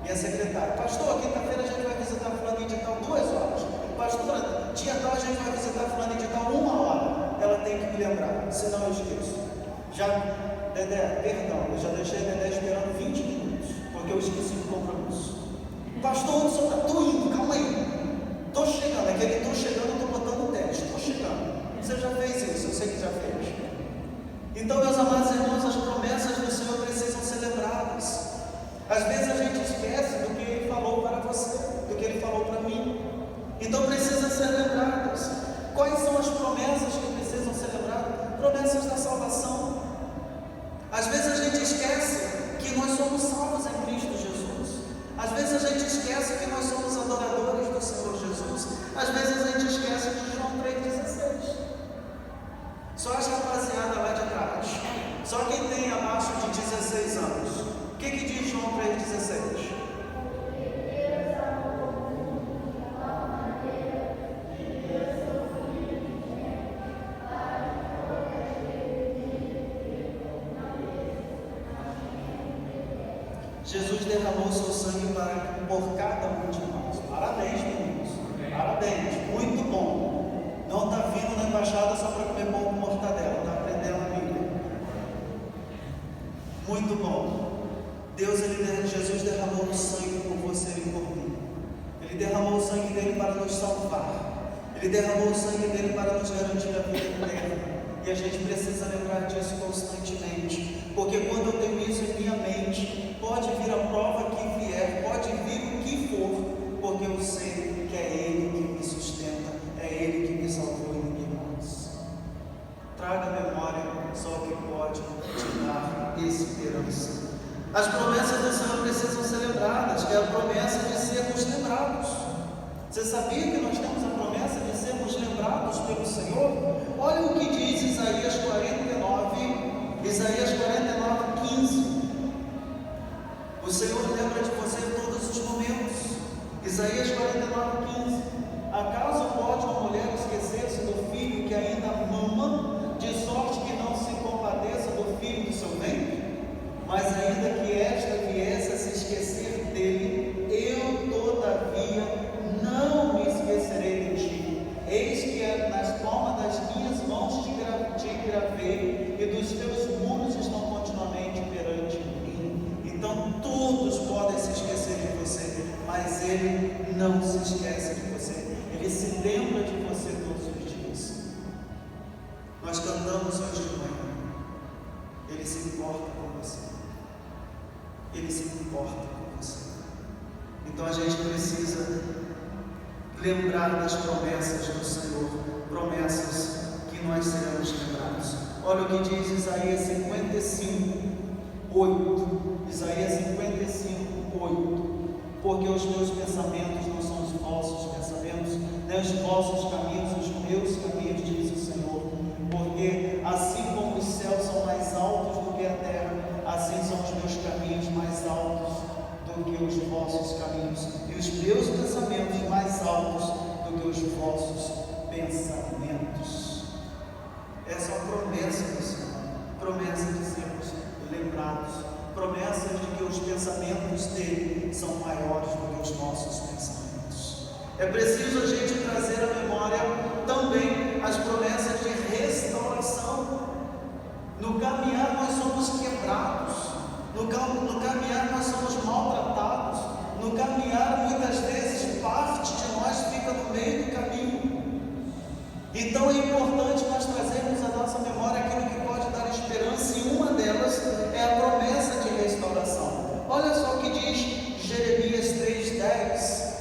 minha secretária: pastor, quinta-feira a gente vai visitar fulano de tal 2 horas. Pastora, dia tal a gente vai visitar fulano de tal 1 hora. Ela tem que me lembrar, senão eu esqueço. Dedé, perdão, eu já deixei a Dedé esperando 20 minutos, porque eu esqueci do compromisso. Pastor, onde o senhor está? Estou indo, calma aí. Estou chegando, aquele estou chegando, eu estou botando o teste, estou chegando. Você já fez isso, eu sei que já fez. Então, meus amados irmãos, as promessas do Senhor precisam ser lembradas. Às vezes a gente esquece do que Ele falou para você, do que Ele falou para mim. Então precisam ser lembradas. Quais são as promessas que precisam ser lembradas? Promessas da salvação. Às vezes a gente esquece que nós somos salvos em Cristo Jesus. Às vezes a gente esquece que nós somos adoradores do Senhor Jesus. Às vezes a gente esquece de João 3,16. Só as rapaziada lá de trás, só quem tem abaixo de 16 anos. O que diz João 3,16? Jesus derramou seu sangue por cada um de nós. Parabéns, meninos. Parabéns, muito bom. Não está vindo na embaixada só para comer pão com mortadela, está aprendendo a Bíblia. Muito bom. Jesus derramou o sangue por você e por mim. Ele derramou o sangue dele para nos salvar. Ele derramou o sangue dele para nos garantir a vida eterna. E a gente precisa lembrar disso constantemente, porque quando eu tenho isso em minha mente, pode vir a prova que vier, pode vir o que for, porque eu sei que é Ele que me sustenta, é Ele que me salvou e ninguém mais. Traga à memória só o que pode te dar esperança. As promessas do Senhor precisam ser lembradas, que é a promessa de sermos lembrados. Você sabia que nós temos a promessa de sermos lembrados pelo Senhor? Olha o que diz Isaías 49:15. O Senhor lembra de você em todos os momentos. Isaías 49:15. Acaso pode uma mulher esquecer-se do filho que ainda mama, de sorte que não se compadeça do filho do seu ventre? Mas ainda que esta viesse a se esquecer dele, eu todavia não me esquecerei de ti. Eis que nas palmas das minhas mãos te gravei, e dos teus muros estão continuamente perante mim. Então todos podem se esquecer de você, mas Ele não se esquece de você. Ele se lembra de você todos os dias. Nós cantamos hoje de manhã. Ele se importa com você. Ele se importa com você. Então a gente precisa lembrar das promessas do Senhor, promessas que nós seremos lembrados. Olha o que diz Isaías 55:8. Isaías 55:8. Porque os meus pensamentos não são os vossos pensamentos, nem os vossos caminhos, os meus caminhos, diz o Senhor. Porque assim como os céus são mais altos do que a terra, assim são os meus caminhos mais altos do que os vossos caminhos, e os meus pensamentos mais altos do que os vossos pensamentos. Essa é uma promessa do Senhor, promessa de sermos lembrados, promessa de que os pensamentos dele são maiores do que os nossos pensamentos. É preciso a gente trazer à memória também as promessas de restauração. No caminhar nós somos quebrados, no caminhar nós somos maltratados, no caminhar muitas vezes parte de nós fica no meio do caminho. Então é importante nós trazermos à nossa memória aquilo que pode dar esperança, e uma delas é a promessa de restauração. Olha só o que diz Jeremias 3:10.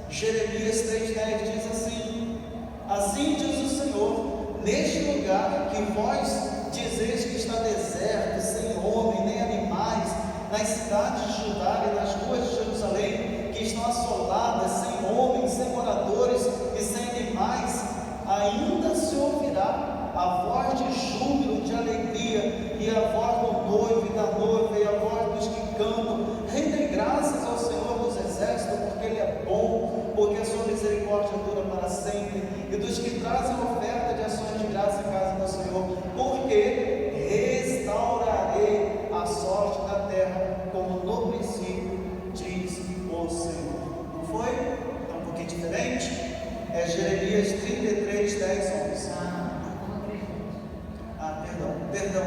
Jeremias 3:10 diz assim: assim diz o Senhor, neste lugar que vós dizeis que está deserto, sem homem nem animais, nas cidades de Judá e nas ruas de Jerusalém, que estão assoladas, sem homens, sem moradores e sem animais, ainda se ouvirá a voz de júbilo, de alegria, e a voz do noivo e da noiva, e a voz dos que cantam. Rendem graças ao Senhor dos exércitos, porque Ele é bom, porque a sua misericórdia dura para sempre, e dos que trazem oferta de ações de graça à casa do Senhor, porque restaurarei a sorte da terra, como no princípio, diz o Senhor. Não foi? Está um pouquinho diferente? É Jeremias 33:10-11. Perdão.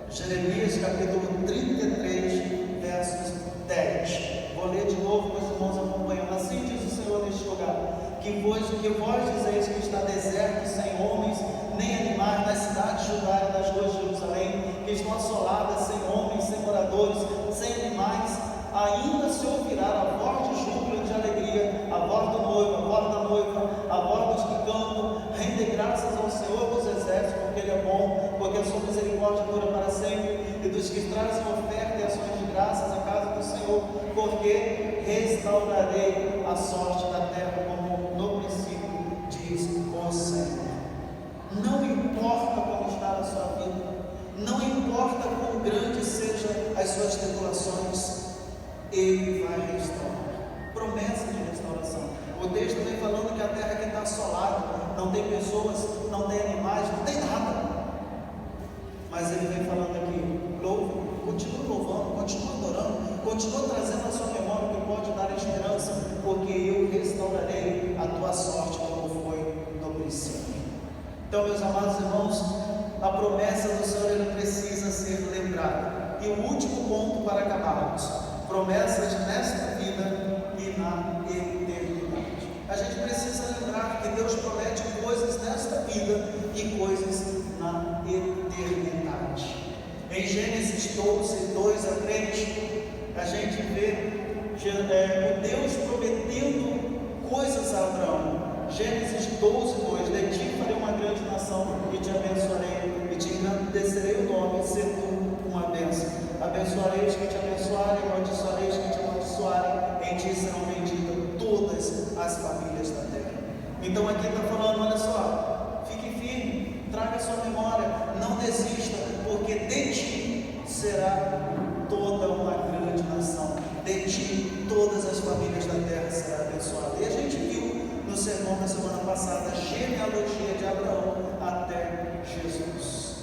Jeremias capítulo 33, versos 10. Vou ler de novo para os irmãos acompanhando. Assim diz o Senhor neste lugar: que vós dizeis que está deserto, sem homens nem animais, nas cidades de Judá e nas ruas de Jerusalém, que estão assoladas, sem homens, sem moradores, sem animais, ainda se ouvirá a voz de júbilo e de alegria, a voz do noivo, a voz da noiva, a voz dos que cantam. Rendem graças ao Senhor dos exércitos, porque Ele é bom, porque a sua misericórdia dura para sempre, e dos que trazem oferta e ações de graças à casa do Senhor, porque restaurarei a sorte da terra, como no princípio, diz o Senhor. Não importa como está a sua vida, não importa quão grandes sejam as suas tribulações, Ele vai restaurar. Promessa de restauração. O texto vem falando que a terra que está assolada, não tem pessoas, não tem animais, não tem nada. Mas Ele vem falando aqui: louva, continua louvando, continua adorando, continua trazendo a sua memória o que pode dar esperança, porque eu restaurarei a tua sorte como foi no princípio. Então, meus amados irmãos, a promessa do Senhor ele precisa ser lembrada. E o último ponto para acabarmos: promessas nesta vida e na eternidade. A gente precisa lembrar que Deus promete coisas nesta vida e coisas na eternidade. Em Gênesis 12:2-3, a gente vê o Deus prometendo coisas a Abraão. Gênesis 12:2: de ti farei uma grande nação, e te abençoarei, e te engrandecerei o nome, e ser tu uma bênção. Abençoareis quem te abençoarem, amaldiçoareis quem te amaldiçoarem, em ti serão benditas todas as famílias da terra. Então aqui está falando, olha só, fique firme, traga sua memória, não desista, porque de ti será toda uma grande nação, de ti todas as famílias da terra serão abençoadas. E a gente viu no sermão da semana passada a genealogia de Abraão até Jesus.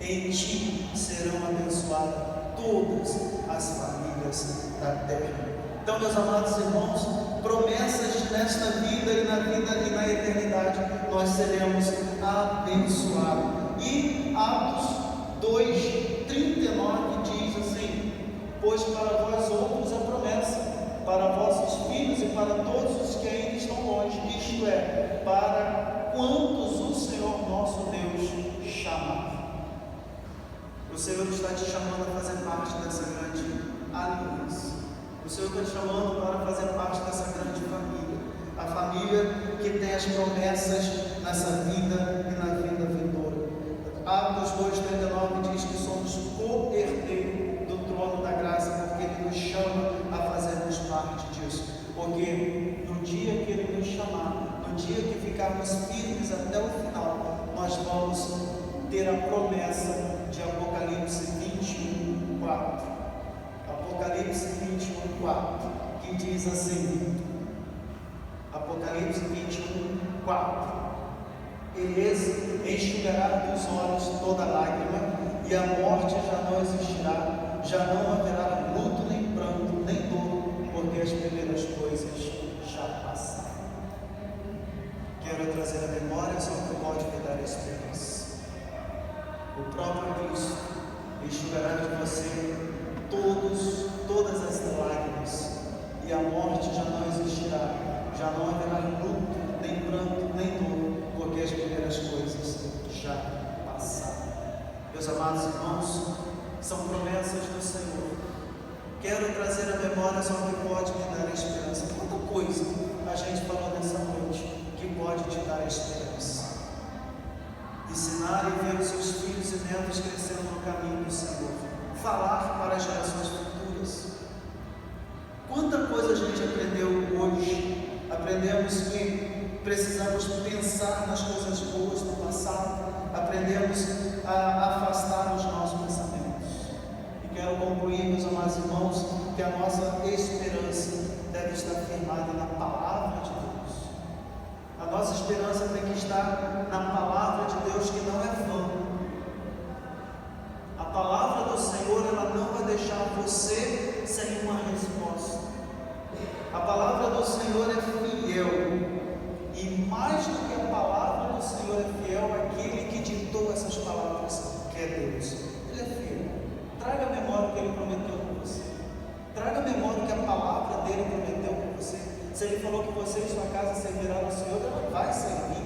Em ti serão abençoadas todas as famílias da terra. Então, meus amados irmãos, promessas nesta vida e na vida e na eternidade, nós seremos abençoados. E Atos 2:39 diz assim: pois para vós outros a promessa, para vossos filhos e para todos os que ainda estão longe, isto é, para quantos o Senhor nosso Deus chamar. O Senhor está te chamando a fazer parte dessa grande aliança. O Senhor está te chamando para fazer parte dessa grande família. A família que tem as promessas nessa vida e na vida vindoura. Atos 2:39 diz que somos co-herdeiros do trono da graça, porque Ele nos chama a fazermos parte disso. Porque no dia que Ele nos chamar, no dia que ficarmos firmes até o final, nós vamos ter a promessa de Apocalipse 21:4. Apocalipse 21:4, que diz assim, Apocalipse 21:4: Ele enxugará dos olhos toda lágrima, e a morte já não existirá, já não haverá luto, nem pranto, nem dor, porque as primeiras coisas já passaram. Quero trazer a memória só que pode me dar esperança. O próprio Cristo enxugará de você todas as lágrimas, e a morte já não existirá, já não haverá luto, nem pranto, nem dor, porque as primeiras coisas já passaram. Meus amados irmãos, são promessas do Senhor. Quero trazer a memória só que pode me dar esperança. Quanta coisa a gente falou nessa noite que pode te dar esperança. Ensinar e ver os seus filhos e netos crescendo no caminho do Senhor. Falar para as gerações futuras. Quanta coisa a gente aprendeu hoje. Aprendemos que precisamos pensar nas coisas boas do passado. Aprendemos a afastar os nossos pensamentos. E quero concluir, meus amados irmãos, que a nossa esperança deve estar firmada na palavra de Deus. A nossa esperança tem que estar na palavra de Deus, que não é vã. A palavra do Senhor, ela não vai deixar você sem uma resposta. A palavra do Senhor é fiel. E mais do que a palavra do Senhor é fiel, aquele que ditou essas palavras, que é Deus. Ele é fiel. Traga a memória que Ele prometeu com você. Traga a memória que a palavra dele prometeu com você. Se Ele falou que você e sua casa servirão ao Senhor, ela vai servir.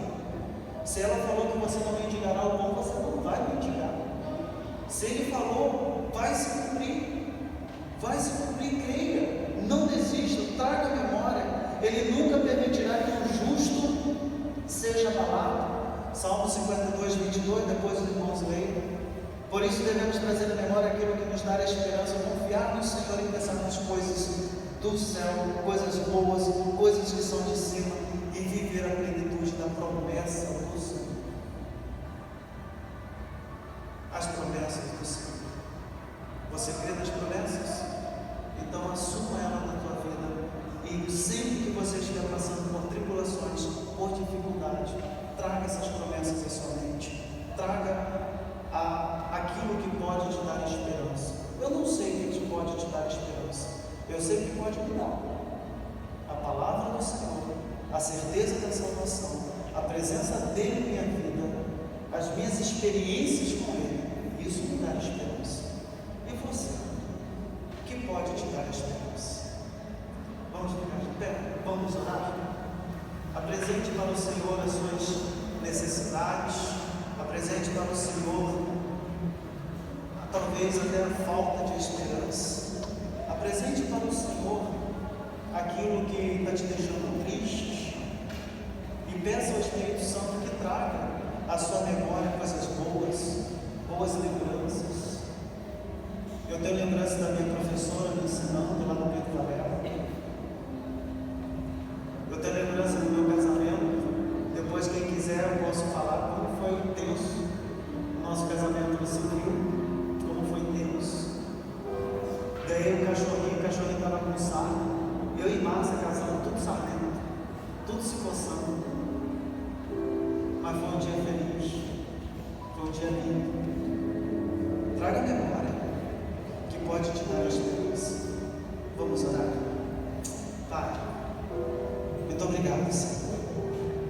Se ela falou que você não mendigará o pão, você não vai mendigar. Se Ele falou, vai se cumprir. Vai se cumprir, creia. Não desista, traga a memória. Ele nunca permitirá que o justo seja abalado. Salmo 52:22, depois os irmãos leiam. Por isso devemos trazer à memória aquilo que nos dá a esperança, confiar no Senhor e pensar nas coisas do céu, coisas boas, coisas que são de cima, e viver a plenitude da promessa do Senhor. As promessas do Senhor. Você crê nas promessas? Então assuma ela na tua vida. E sempre que você estiver passando por tribulações, por dificuldade, traga essas promessas à sua mente. Traga aquilo que pode te dar esperança. Eu não sei o que pode te dar esperança. Eu sei que pode me dar. A palavra do Senhor, a certeza da salvação, a presença dEle em minha vida, as minhas experiências com Ele, isso me dá esperança. E você? O que pode te dar esperança? Vamos ficar de pé? Vamos orar? Apresente para o Senhor as suas necessidades. Apresente para o Senhor, talvez até a falta de esperança. Apresente para o Senhor aquilo que está te deixando triste. E peça ao Espírito Santo que traga à sua memória coisas boas, boas lembranças. Eu Eu tenho lembrança da minha professora me ensinando lá no Pico Varela. Eu tenho lembrança do meu casamento. Depois, quem quiser, eu posso falar como foi intenso o nosso casamento no civil, como foi intenso. Ganhei o cachorrinho estava com sarna. Eu e Márcia casamos, tudo sarnento, tudo se coçando. Mas foi um dia feliz, foi um dia lindo. Traga a memória que pode te dar a esperança. Vamos orar. Pai, muito obrigado, Senhor.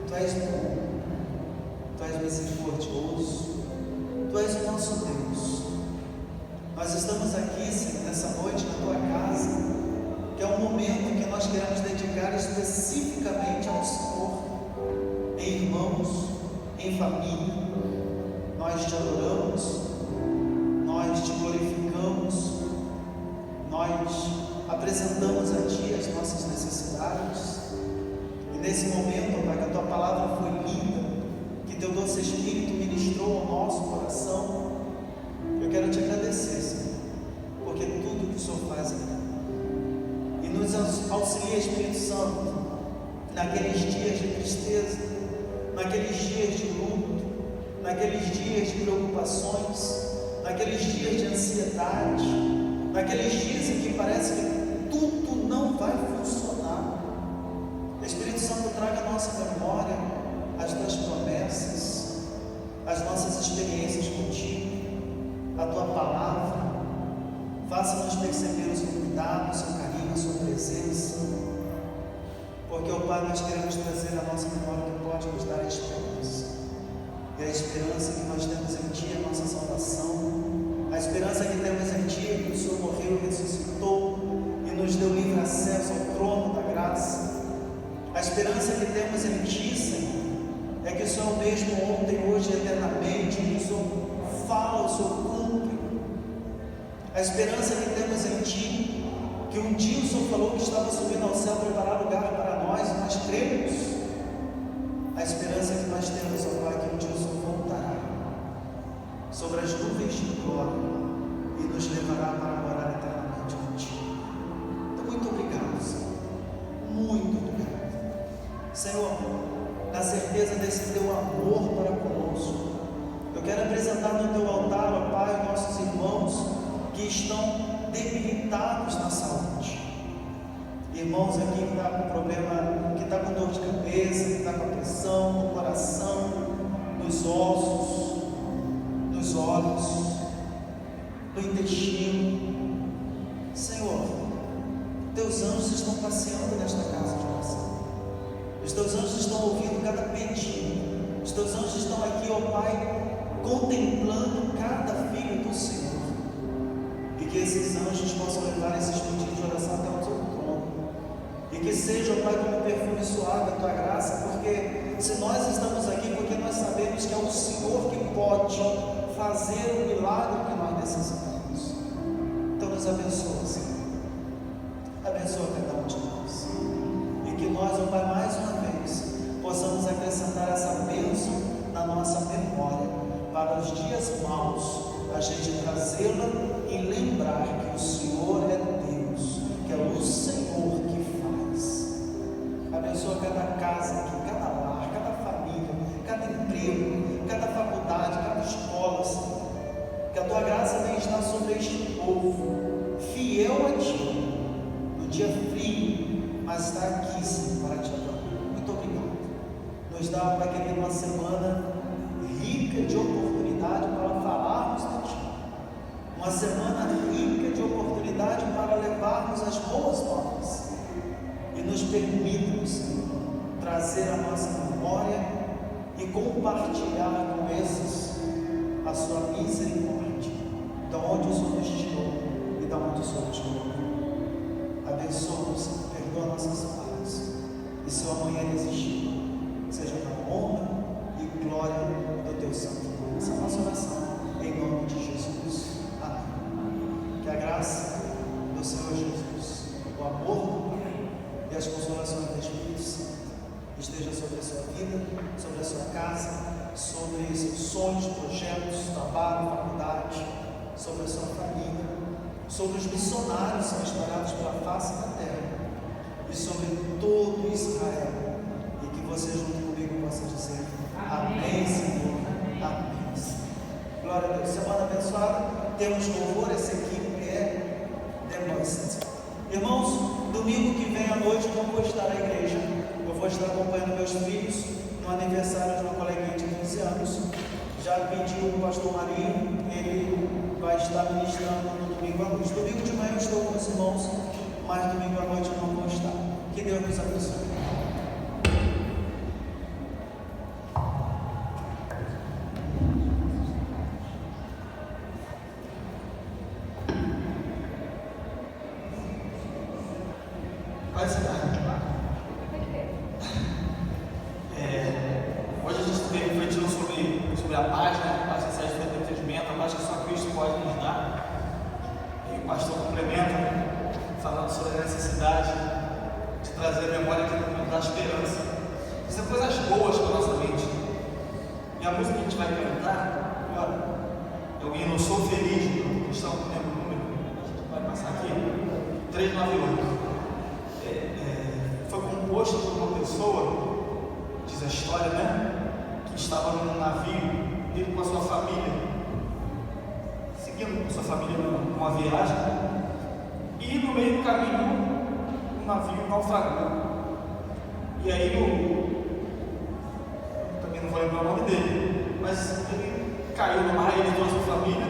Tu és bom, Tu és misericordioso, Tu és o nosso Deus. Nós estamos aqui, Senhor, nessa noite na Tua casa, que é um momento que nós queremos dedicar especificamente ao Senhor, em irmãos, em família. Nós te adoramos, nós te glorificamos, nós apresentamos a Ti as nossas necessidades. E nesse momento, Pai, que a Tua palavra foi linda, que Teu doce Espírito ministrou ao nosso coração, eu quero Te agradecer, Senhor, porque tudo que o Senhor faz é bom. E nos auxilia, Espírito Santo, naqueles dias de tristeza, naqueles dias de luto, naqueles dias de preocupações, naqueles dias de ansiedade, naqueles dias em que parece que tudo não vai funcionar. Espírito Santo, traga a nossa memória as Tuas promessas, as nossas experiências contigo, a Tua palavra. Faça-nos perceber o Seu cuidado, o Seu carinho, a Sua presença, porque, ó Pai, nós queremos trazer a nossa memória que pode nos dar a esperança. E a esperança que nós temos em Ti é a nossa salvação. A esperança que temos em Ti é que o Senhor morreu e ressuscitou e nos deu livre acesso ao trono da graça. A esperança que temos em Ti, Senhor, é que o Senhor é o mesmo ontem, hoje e eternamente, que o Senhor fala, o Senhor cumpre. A esperança que temos em Ti, que um dia o Senhor falou que estava subindo ao céu preparar lugar para nós, e nós cremos. A esperança que nós temos, ó Pai, que um dia o Senhor voltará sobre as nuvens de glória e nos levará para morar eternamente contigo. Então, muito obrigado, Senhor. Muito obrigado. Senhor, na certeza desse Teu amor para conosco, eu quero apresentar no Teu altar, ó Pai, nossos irmãos que estão debilitados na saúde. Irmãos aqui que está com problema, que está com dor de cabeça, que está com pressão no coração, nos ossos, nos olhos, no intestino. Senhor, Teus anjos estão passeando nesta casa de oração. Os Teus anjos estão ouvindo cada pedido. Os Teus anjos estão aqui, ó Pai, contemplando cada filho do Senhor. E que esses anjos possam levar esses pedidos de oração até o Teu trono. E que seja, ó Pai, como perfume suave a Tua graça, porque se nós estamos aqui, porque nós sabemos que é o Senhor que pode fazer o milagre que nós necessitamos. Então nos abençoa, Senhor. Abençoa cada um de nós. E que nós, ó Pai, mais uma vez, possamos acrescentar essa bênção na nossa memória, para os dias maus, a gente trazê-la e lembrar que o Senhor é Deus, que é o Senhor que faz. Abençoa cada casa aqui, cada lar, cada família, cada emprego, cada faculdade, cada escola, Senhor. Que a Tua graça venha estar sobre este povo, fiel a Ti, no dia frio, mas está aqui, Senhor, para Te adorar. Muito obrigado. Nos dá, Pai querido, uma semana rica de oportunidade para falarmos de Ti. Uma semana rica de oportunidade para levarmos as boas novas. E nos permita, Senhor, trazer a nossa memória e compartilhar com esses a Sua misericórdia, da onde o Senhor nos tirou e da onde o Senhor nos colocou. Abençoa-nos, perdoa nossas falhas. E se o amanhã existir, seja para a honra e glória do Teu santo nome. Essa é a nossa oração, em nome de Jesus. Amém. Que a graça do Senhor Jesus, o amor do Pai e as consolações do Espírito Santo esteja sobre a sua vida, sobre a sua casa, sobre seus sonhos, projetos, trabalho, faculdade, sobre os missionários que são espalhados pela face da terra e sobre todo Israel. E que você junto comigo possa dizer amém, Senhor, amém, Senhor. Glória a Deus. Semana abençoada. Temos louvor, essa equipe é The Must. Irmãos, domingo que vem à noite eu não vou estar na igreja. Eu vou estar acompanhando meus filhos no aniversário de uma coleguinha de 15 anos. Já pediu o pastor Marinho, ele vai estar ministrando no domingo à noite. Domingo de manhã eu estou com os irmãos, mas domingo à noite eu não vou estar. Que Deus nos abençoe. Hoje a gente veio refletindo sobre a paz, né? A paz que sai do entendimento, a paz que só Cristo pode nos dar. E o pastor complementa, falando sobre a necessidade de trazer a memória que nos dá esperança. Isso é coisas boas para a nossa mente. E a música que a gente vai cantar agora é o hino Sou Feliz, do cristão, não lembro o número, a gente vai passar aqui, 398. Foi composto por uma pessoa, diz a história, né? Que estava num navio, ele com a sua família, seguindo com a sua família numa viagem, e no meio do caminho, o navio naufragou. E aí, também não vou lembrar o nome dele, mas ele caiu no mar, ele trouxe a sua família,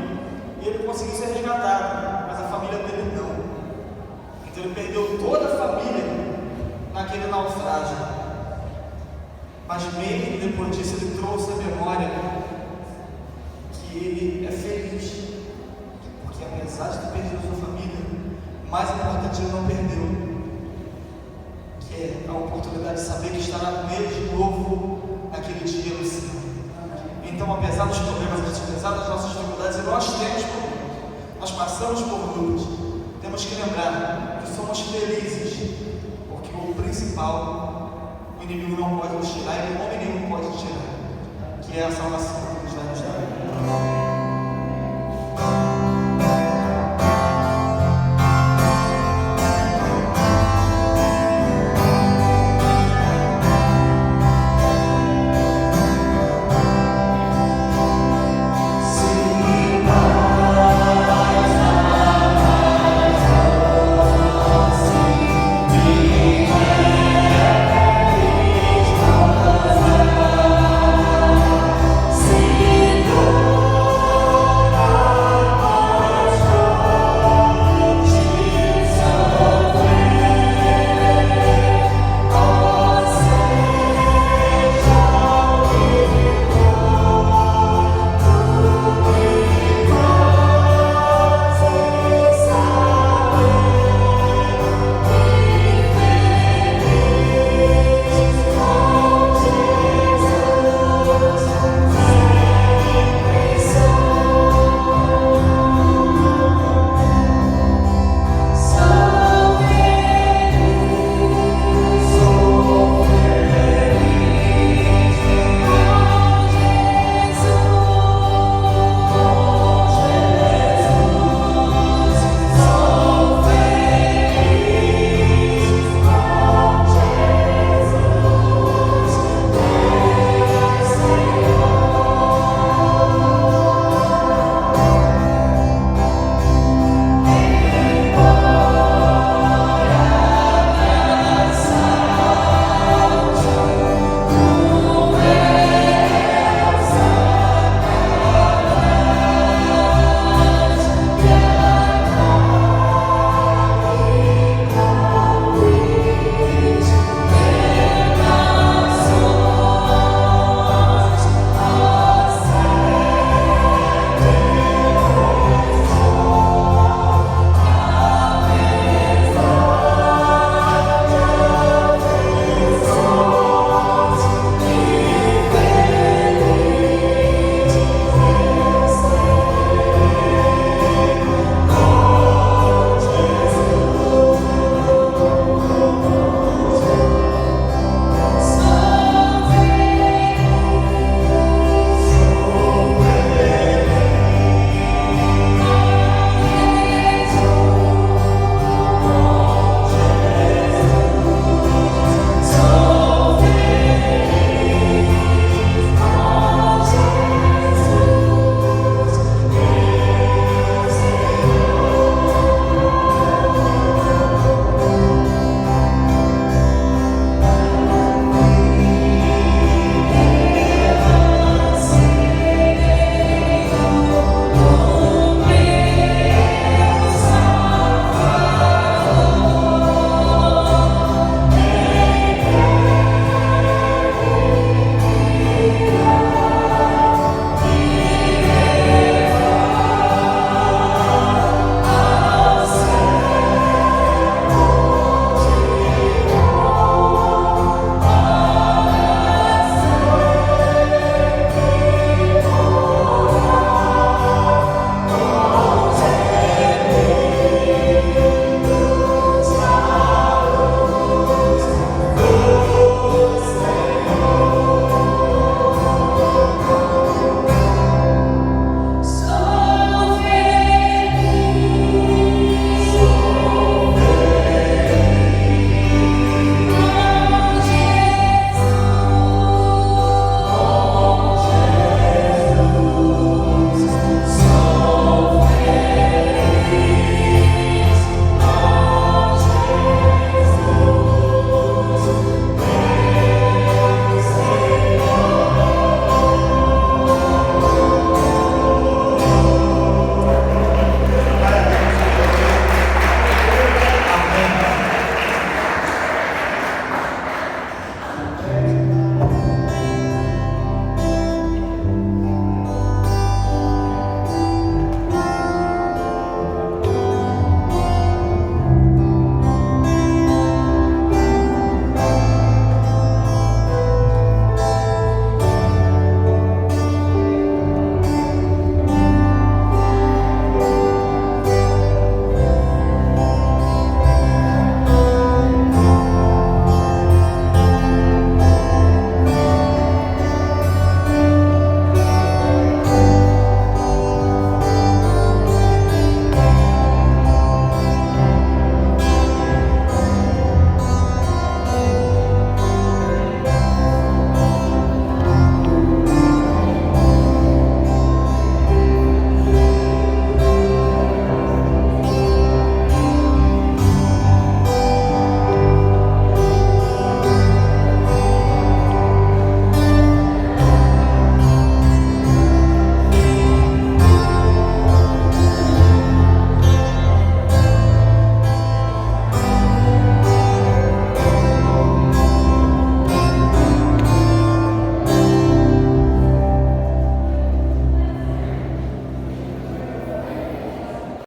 e ele conseguiu ser resgatado, mas a família dele não. Então ele perdeu toda a família naquele naufrágio, mas mesmo depois disso ele trouxe a memória que ele é feliz, porque apesar de ter perdido sua família, o mais importante ele não perdeu, que é a oportunidade de saber que estará com ele de novo naquele dia no céu. Então, apesar dos problemas, apesar das nossas dificuldades, e nós temos problemas, nós passamos por lutas, temos que lembrar que somos felizes, porque o principal, o inimigo não pode nos tirar, e o homem nenhum pode nos tirar, que é a salvação que nos vai nos dar.